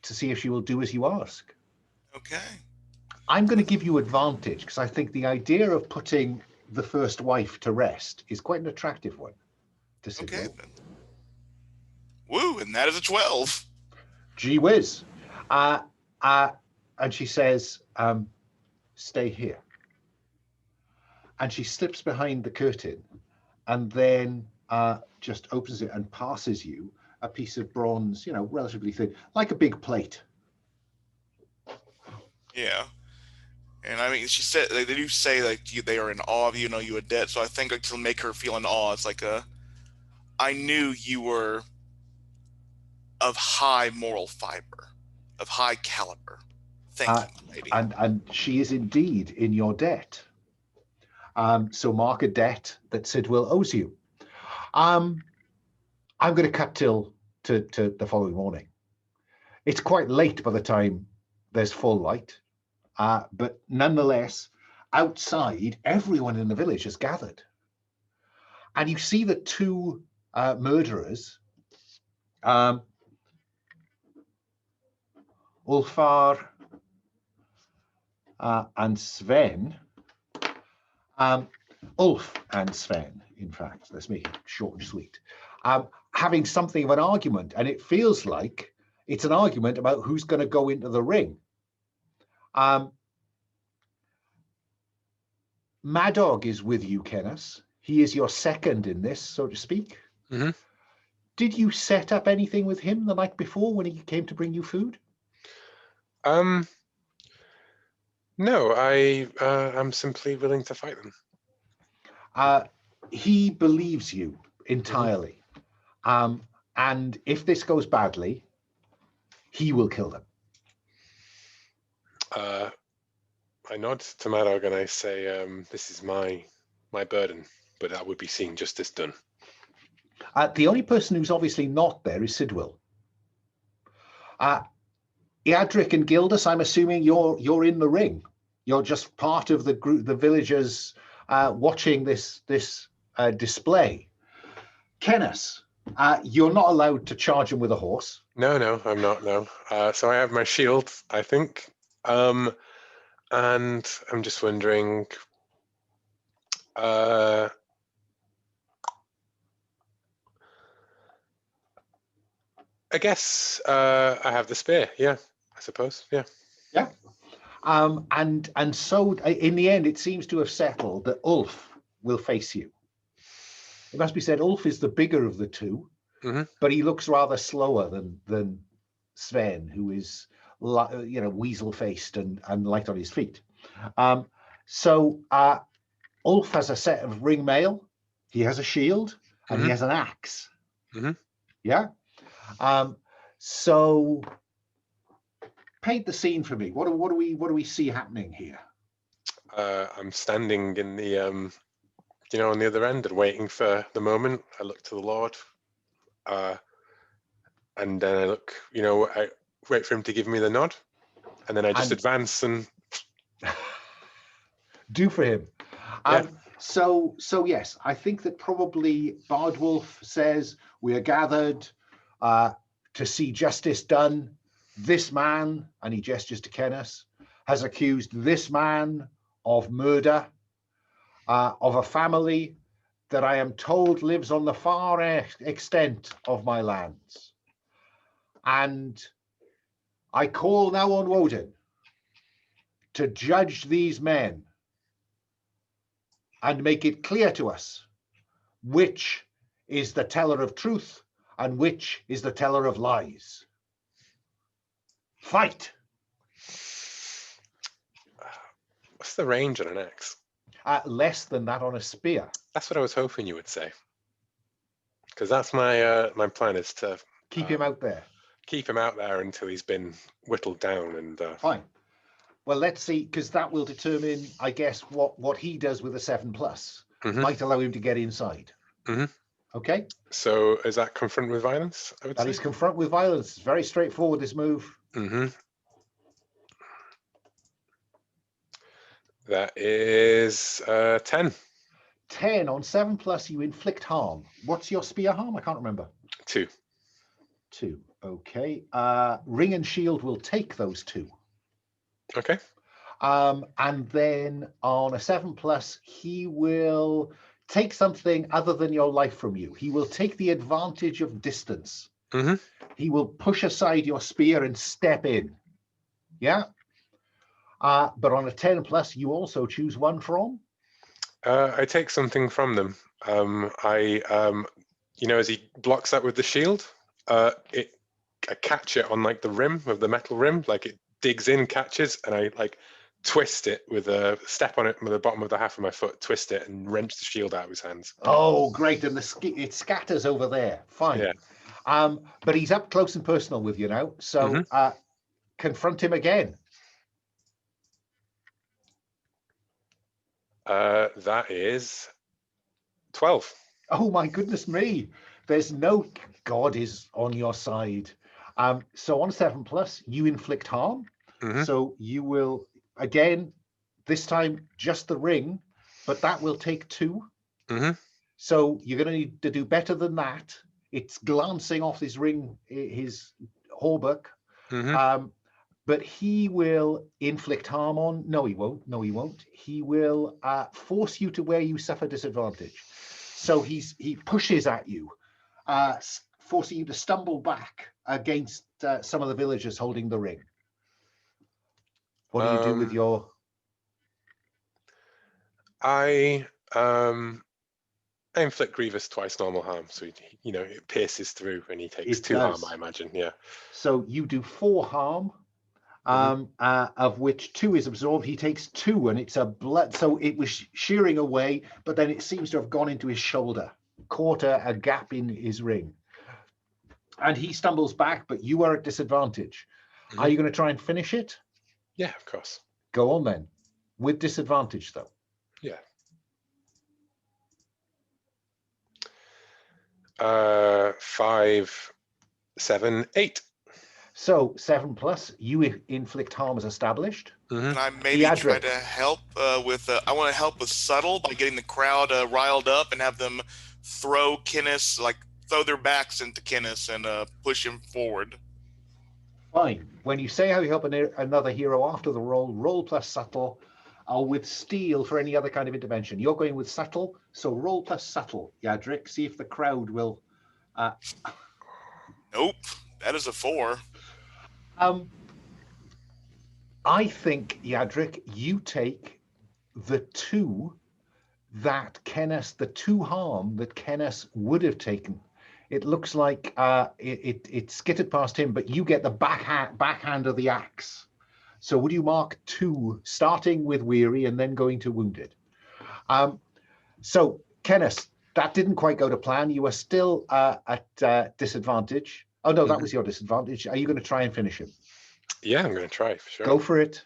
see if she will do as you ask. Okay. I'm going to give you advantage because I think the idea of putting the first wife to rest is quite an attractive one to see. Okay, then. Woo, and that is a 12. Gee whiz. And she says, "Stay here." And she slips behind the curtain and then just opens it and passes you a piece of bronze, relatively thin, like a big plate. Yeah. And I mean, she said, they do say like they are in awe of you, know you a debt. So I think like to make her feel in awe, it's like I knew you were of high moral fiber, of high caliber. Thank you, lady. And she is indeed in your debt. So mark a debt that Sidwell owes you. I'm going to cut till to the following morning. It's quite late by the time there's full light, but nonetheless, outside, everyone in the village has gathered. And you see the two murderers, Ulfar and Sven, Ulf and Sven, in fact, let's make it short and sweet, having something of an argument, and it feels like it's an argument about who's going to go into the ring. Madog is with you, Cennus. He is your second in this, so to speak. Mm-hmm. Did you set up anything with him the night before when he came to bring you food? No, I'm simply willing to fight them. He believes you entirely. And if this goes badly, he will kill them. I nod to Madog and I say, this is my burden, but that would be seeing justice done. The only person who's obviously not there is Sidwell. Eadric and Gildas, I'm assuming you're in the ring. You're just part of the group, the villagers watching this display. Cennus, you're not allowed to charge him with a horse. No, I'm not. No. So I have my shield, I think, and I'm just wondering. I guess I have the spear. Yeah, I suppose. Yeah. Yeah. And so in the end, it seems to have settled that Ulf will face you. It must be said, Ulf is the bigger of the two, but he looks rather slower than Sven, who is, weasel faced and light on his feet. So Ulf has a set of ring mail. He has a shield and he has an axe. Yeah. So paint the scene for me. What do we see happening here? I'm standing in the on the other end and waiting for the moment. I look to the Lord, and then I look. I wait for him to give me the nod, and then I just advance and do for him. Yeah. So yes, I think that probably Bardwulf says we are gathered to see justice done. This man, and he gestures to Cennus, has accused this man of murder of a family that I am told lives on the far extent of my lands. And I call now on Woden to judge these men and make it clear to us which is the teller of truth and which is the teller of lies. Fight. What's the range on an axe? Less than that on a spear. That's what I was hoping you would say. Because that's my my plan is to keep him out there. Keep him out there until he's been whittled down and fine. Well, let's see, because that will determine, I guess, what he does with a 7+. Might allow him to get inside. Okay. So is that confront with violence? I would say? That is confront with violence. It's very straightforward, this move. That is 10. 10 on 7+. You inflict harm. What's your spear harm? I can't remember. 2. 2. Okay. Ring and shield will take those 2. Okay. And then on a 7+, he will take something other than your life from you. He will take the advantage of distance. He will push aside your spear and step in. Yeah. But on a 10+, you also choose one from? I take something from them. As he blocks that with the shield, I catch it on like the rim of the metal rim, like it digs in, catches, and I like twist it with a step on it with the bottom of the half of my foot, twist it and wrench the shield out of his hands. Oh, great. And it scatters over there. Fine. Yeah. But he's up close and personal with you now. So confront him again. That is 12. Oh my goodness me. There's no God is on your side. So on 7+, you inflict harm. Mhm. So you will, again, this time just the ring, but that will take 2. Mhm. So you're going to need to do better than that. It's glancing off his ring, his hauberk. Mhm. But he will inflict harm on. No, he won't. No, he won't. He will force you to where you suffer disadvantage. So he pushes at you, forcing you to stumble back against some of the villagers holding the ring. What do you do with your? I inflict Grievous twice normal harm, so it pierces through and he takes It 2 harm, does. I imagine. Yeah. So you do 4 harm. Of which 2 is absorbed. He takes 2, and it's a blood. So it was shearing away, but then it seems to have gone into his shoulder, caught a gap in his ring, and he stumbles back. But you are at disadvantage. Mhm. Are you going to try and finish it? Yeah, of course. Go on then, with disadvantage though. Yeah. 5, 7, 8. So 7+, you inflict harm as established. Mhm. And I maybe try Eadric. to help with. I want to help with subtle by getting the crowd riled up and have them throw Cennus, like throw their backs into Cennus and push him forward. Fine. When you say how you help another hero after the roll plus subtle, or with steal for any other kind of intervention. You're going with subtle, so roll plus subtle, Eadric. See if the crowd will. Nope, that is a 4. I think, Eadric, you take the 2 that Cennus, the 2 harm that Cennus would have taken. It looks like it skittered past him, but you get the backhand of the axe. So would you mark 2, starting with weary and then going to wounded? So Cennus, that didn't quite go to plan. You are still at disadvantage. Oh no, that was your disadvantage. Are you going to try and finish him? Yeah, I'm going to try for sure. Go for it.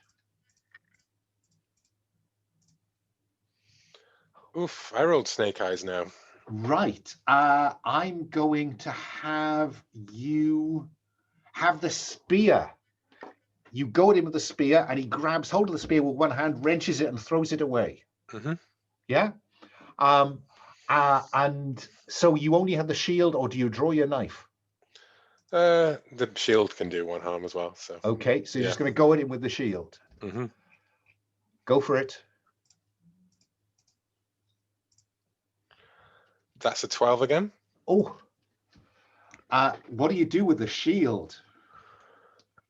Oof, I rolled snake eyes now. Right. I'm going to have you have the spear. You go at him with the spear, and he grabs hold of the spear with one hand, wrenches it, and throws it away. Mhm. Yeah. And so you only have the shield, or do you draw your knife? The shield can do 1 harm as well. So. Okay, so you're Yeah. just going to go at him with the shield. Mhm. Go for it. That's a 12 again. Oh. What do you do with the shield?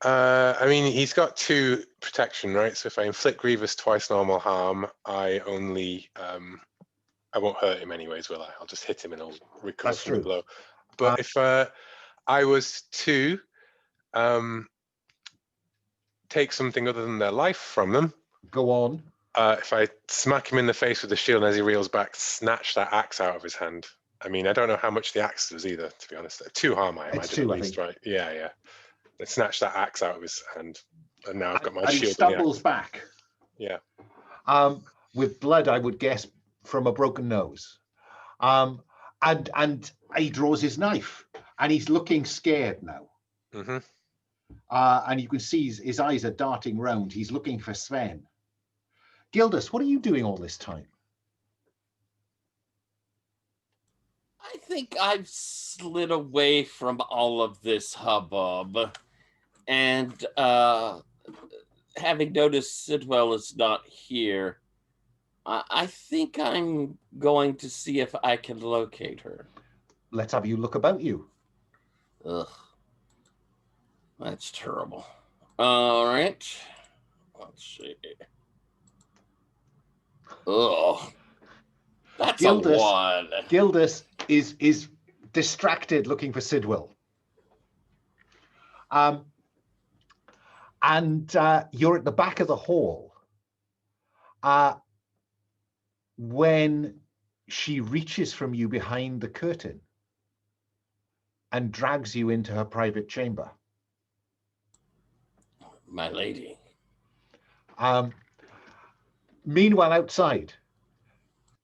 I mean, he's got 2 protection, right? So if I inflict Grievous twice normal harm, I only I won't hurt him anyways, will I? I'll just hit him and he'll recover That's from the true. blow. But if I was to take something other than their life from them, Go on. if I smack him in the face with the shield and as he reels back, snatch that axe out of his hand. I mean, I don't know how much the axe does either, to be honest. 2 harm, I imagine, 2, at I least, think. right? Yeah. I snatch that axe out of his hand, and now I've got my And shield. he stumbles back. Yeah. With blood, I would guess, from a broken nose. And he draws his knife, and he's looking scared now. Mm-hmm. And you can see his eyes are darting round. He's looking for Sven. Gildas, what are you doing all this time? I think I've slid away from all of this hubbub. And having noticed Sidwell is not here, I think I'm going to see if I can locate her. Let's have you look about you. Ugh. That's terrible. All right. Let's see. Ugh. That's Gildas, a 1. Gildas is distracted looking for Sidwell. And you're at the back of the hall when she reaches from you behind the curtain and drags you into her private chamber. My lady. Meanwhile, outside,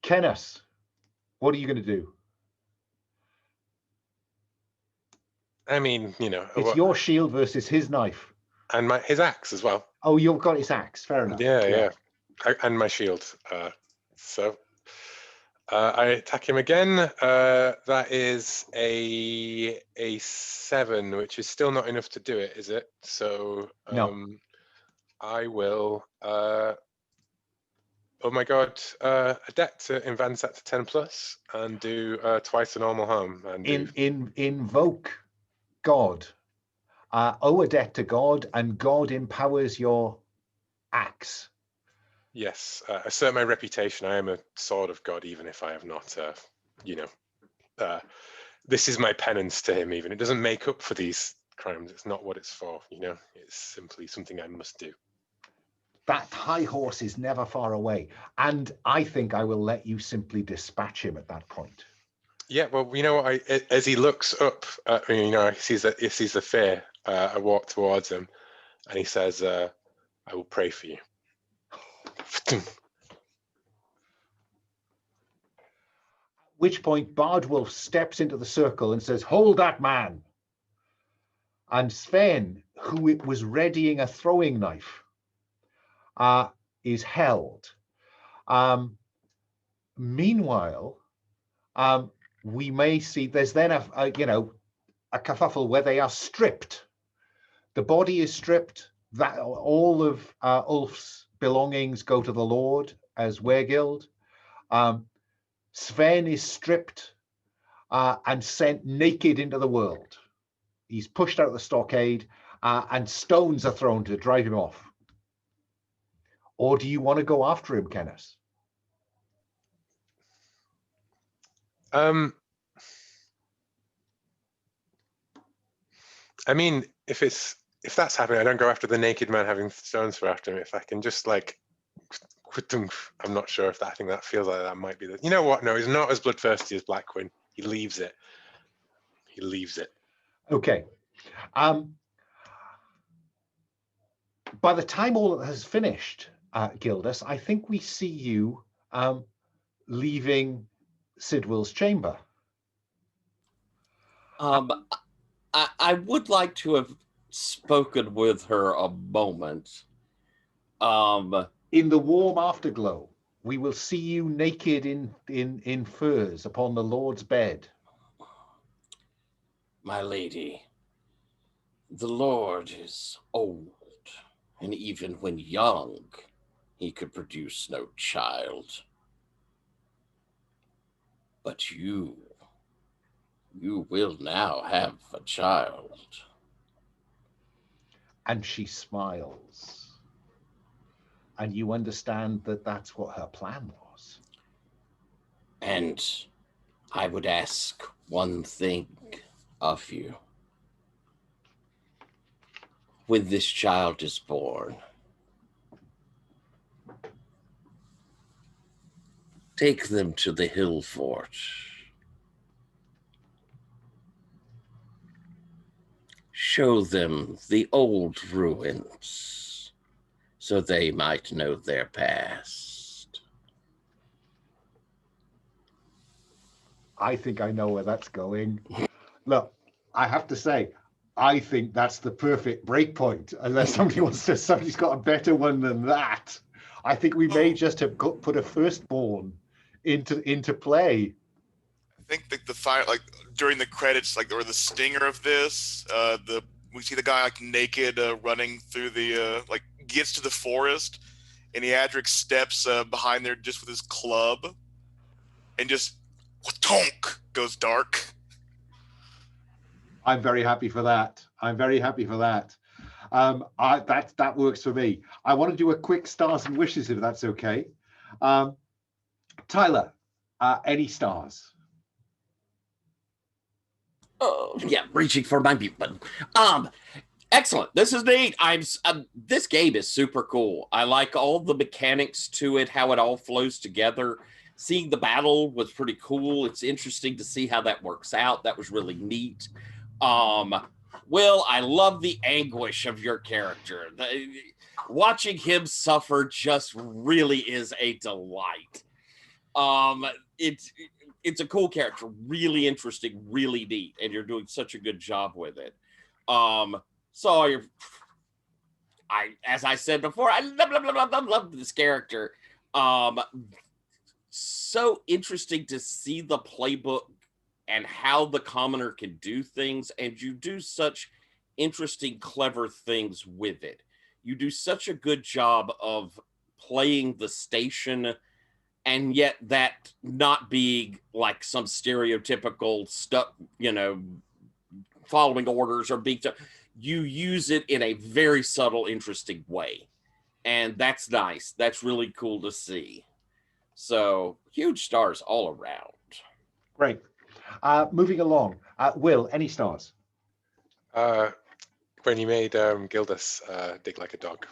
Cennus, what are you going to do? I mean, you know, It's your shield versus his knife. and his axe as well. Oh, you've got his axe. Fair enough. Yeah. And my shield. So I attack him again. That is a 7, which is still not enough to do it, is it? So No. I will. Oh my god! A deck to advance that to 10+ and do twice the normal harm. And invoke God. Owe a debt to God, and God empowers your axe. Yes, assert my reputation. I am a sword of God, even if I have not. This is my penance to him. Even it doesn't make up for these crimes. It's not what it's for. You know, it's simply something I must do. That high horse is never far away, and I think I will let you simply dispatch him at that point. Yeah, well, you know, as he looks up, you know, he sees the fear. I walk towards him, and he says, "I will pray for you." At which point Bardwolf steps into the circle and says, "Hold that man." And Sven, who was readying a throwing knife, is held. Meanwhile, we may see there's then a kerfuffle where they are stripped. The body is stripped. That all of Ulf's belongings go to the Lord as Weregild. Sven is stripped and sent naked into the world. He's pushed out of the stockade, and stones are thrown to drive him off. Or do you want to go after him, Cennus? I mean, if that's happening, I don't go after the naked man having stones thrown after him. If I can just like, I'm not sure if that. I think that feels like that might be the. You know what? No, he's not as bloodthirsty as Black Quinn. He leaves it. He leaves it. Okay. By the time all has finished, Gildas, I think we see you leaving Sidwell's chamber. I would like to have spoken with her a moment. In the warm afterglow, we will see you naked in furs upon the Lord's bed. My lady, the Lord is old, and even when young, he could produce no child. But you will now have a child. And she smiles. And you understand that that's what her plan was. And I would ask one thing of you. When this child is born, take them to the hill fort. Show them the old ruins so they might know their past. I think I know where that's going. Look, I have to say, I think that's the perfect break point. Unless somebody's got a better one than that. I think we may just have put a firstborn into play. I think the fire, like during the credits, like or the stinger of this, we see the guy like naked running through the gets to the forest, and Eadric steps behind there just with his club, and just tonk goes dark. I'm very happy for that. That works for me. I want to do a quick stars and wishes if that's okay. Tyler, any stars? Oh, yeah, reaching for my mute button. Excellent. This is neat. This game is super cool. I like all the mechanics to it, how it all flows together. Seeing the battle was pretty cool. It's interesting to see how that works out. That was really neat. Will, I love the anguish of your character. Watching him suffer just really is a delight. It's a cool character, really interesting, really neat, and you're doing such a good job with it. So as I said before, I love this character. So interesting to see the playbook and how the commoner can do things, and you do such interesting, clever things with it. You do such a good job of playing the station, and yet that not being like some stereotypical stuff, following orders or being. You use it in a very subtle, interesting way, and that's nice. That's really cool to see. So huge stars all around. Great. Moving along, Will, any stars? When you made Gildas dig like a dog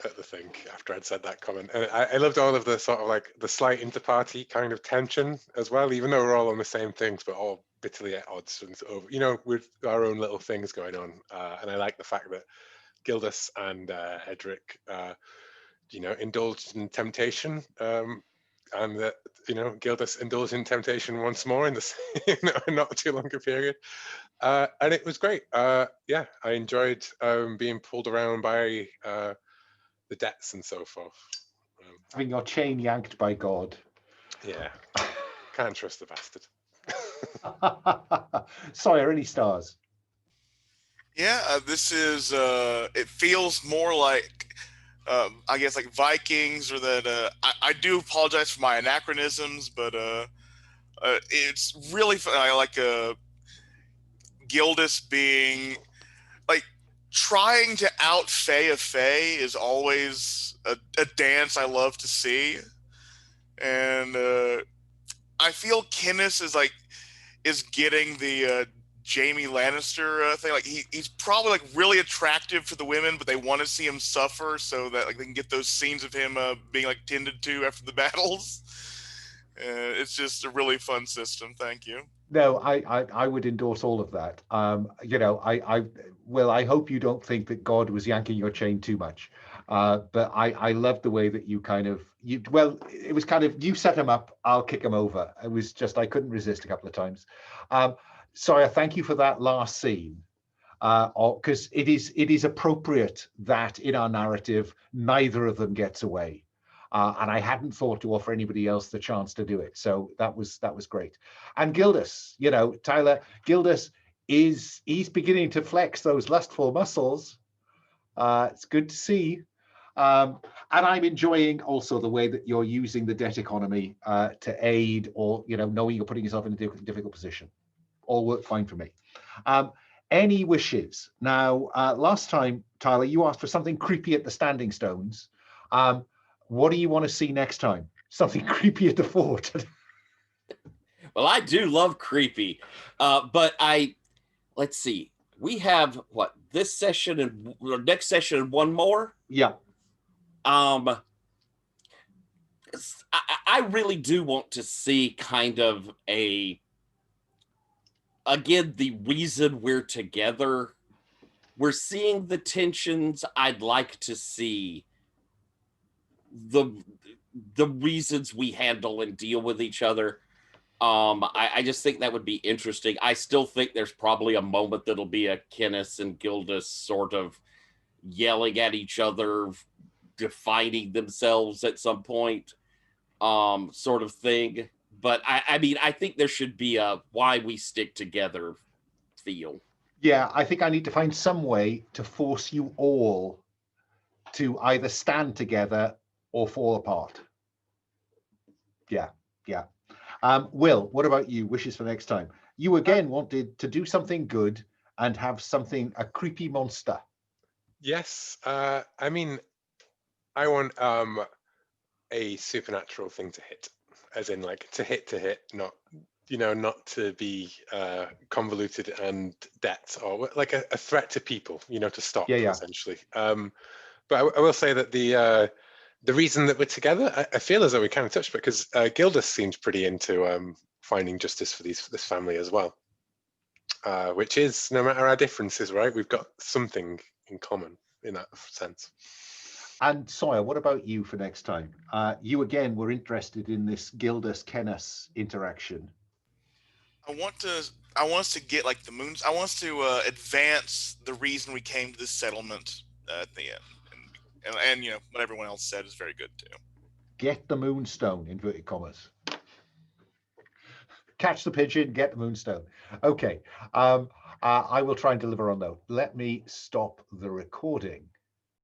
at the thing after I'd said that comment. And I loved all of the sort of like the slight inter-party kind of tension as well, even though we're all on the same things, but all bitterly at odds and sort of, with our own little things going on. And I like the fact that Gildas and Eadric, indulged in temptation. And that Gildas indulged in temptation once more in this not too long a period, and it was great. I enjoyed being pulled around by the debts and so forth. Having your chain yanked by God. Yeah, can't trust the bastard. Sorry, are any stars? Yeah, this is. It feels more like. I guess like Vikings, or that I do apologize for my anachronisms, but it's really fun. I like Gildas being like trying to out Fae a Fae is always a dance I love to see, and I feel Cennus is getting the Jaime Lannister thing. Like he's probably like really attractive to the women, but they want to see him suffer so that like they can get those scenes of him being like tended to after the battles. It's just a really fun system. Thank you. No, I would endorse all of that. I hope you don't think that God was yanking your chain too much. But I love the way that you it was kind of, you set him up, I'll kick him over. It was just, I couldn't resist a couple of times. Sorry, thank you for that last scene, because it is appropriate that in our narrative, neither of them gets away. And I hadn't thought to offer anybody else the chance to do it. So that was great. And Gildas, Tyler, Gildas he's beginning to flex those lustful muscles. It's good to see. And I'm enjoying also the way that you're using the debt economy to aid, or, knowing you're putting yourself in a difficult position. All worked fine for me. Any wishes? Now, last time, Tyler, you asked for something creepy at the Standing Stones. What do you want to see next time? Something creepy at the fort? Well, I do love creepy, but let's see. We have this session and next session and one more. Yeah. I really do want to see kind of again, the reason we're together. We're seeing the tensions. I'd like to see the reasons we handle and deal with each other. I just think that would be interesting. I still think there's probably a moment that'll be a Cennus and Gildas sort of yelling at each other, defining themselves at some point, sort of thing. But I mean, I think there should be a why we stick together feel. Yeah, I think I need to find some way to force you all to either stand together or fall apart. Yeah. Will, what about you? Wishes for next time? You again wanted to do something good and have a creepy monster. Yes, I mean, I want a supernatural thing to hit, as in like to hit, not not to be convoluted and debt, or like a threat to people, to stop, essentially. But I will say that the reason that we're together, I feel as though we kind of touched, because Gildas seems pretty into finding justice for this family as well, which is, no matter our differences, right, we've got something in common in that sense. And Sawyer, what about you for next time? You again were interested in this Gildas Cennus interaction. I want us to get like the moons. I want us to advance the reason we came to this settlement at the end, and you know what everyone else said is very good too. Get the moonstone, inverted commas. Catch the pigeon, get the moonstone. Okay, I will try and deliver on that. Let me stop the recording.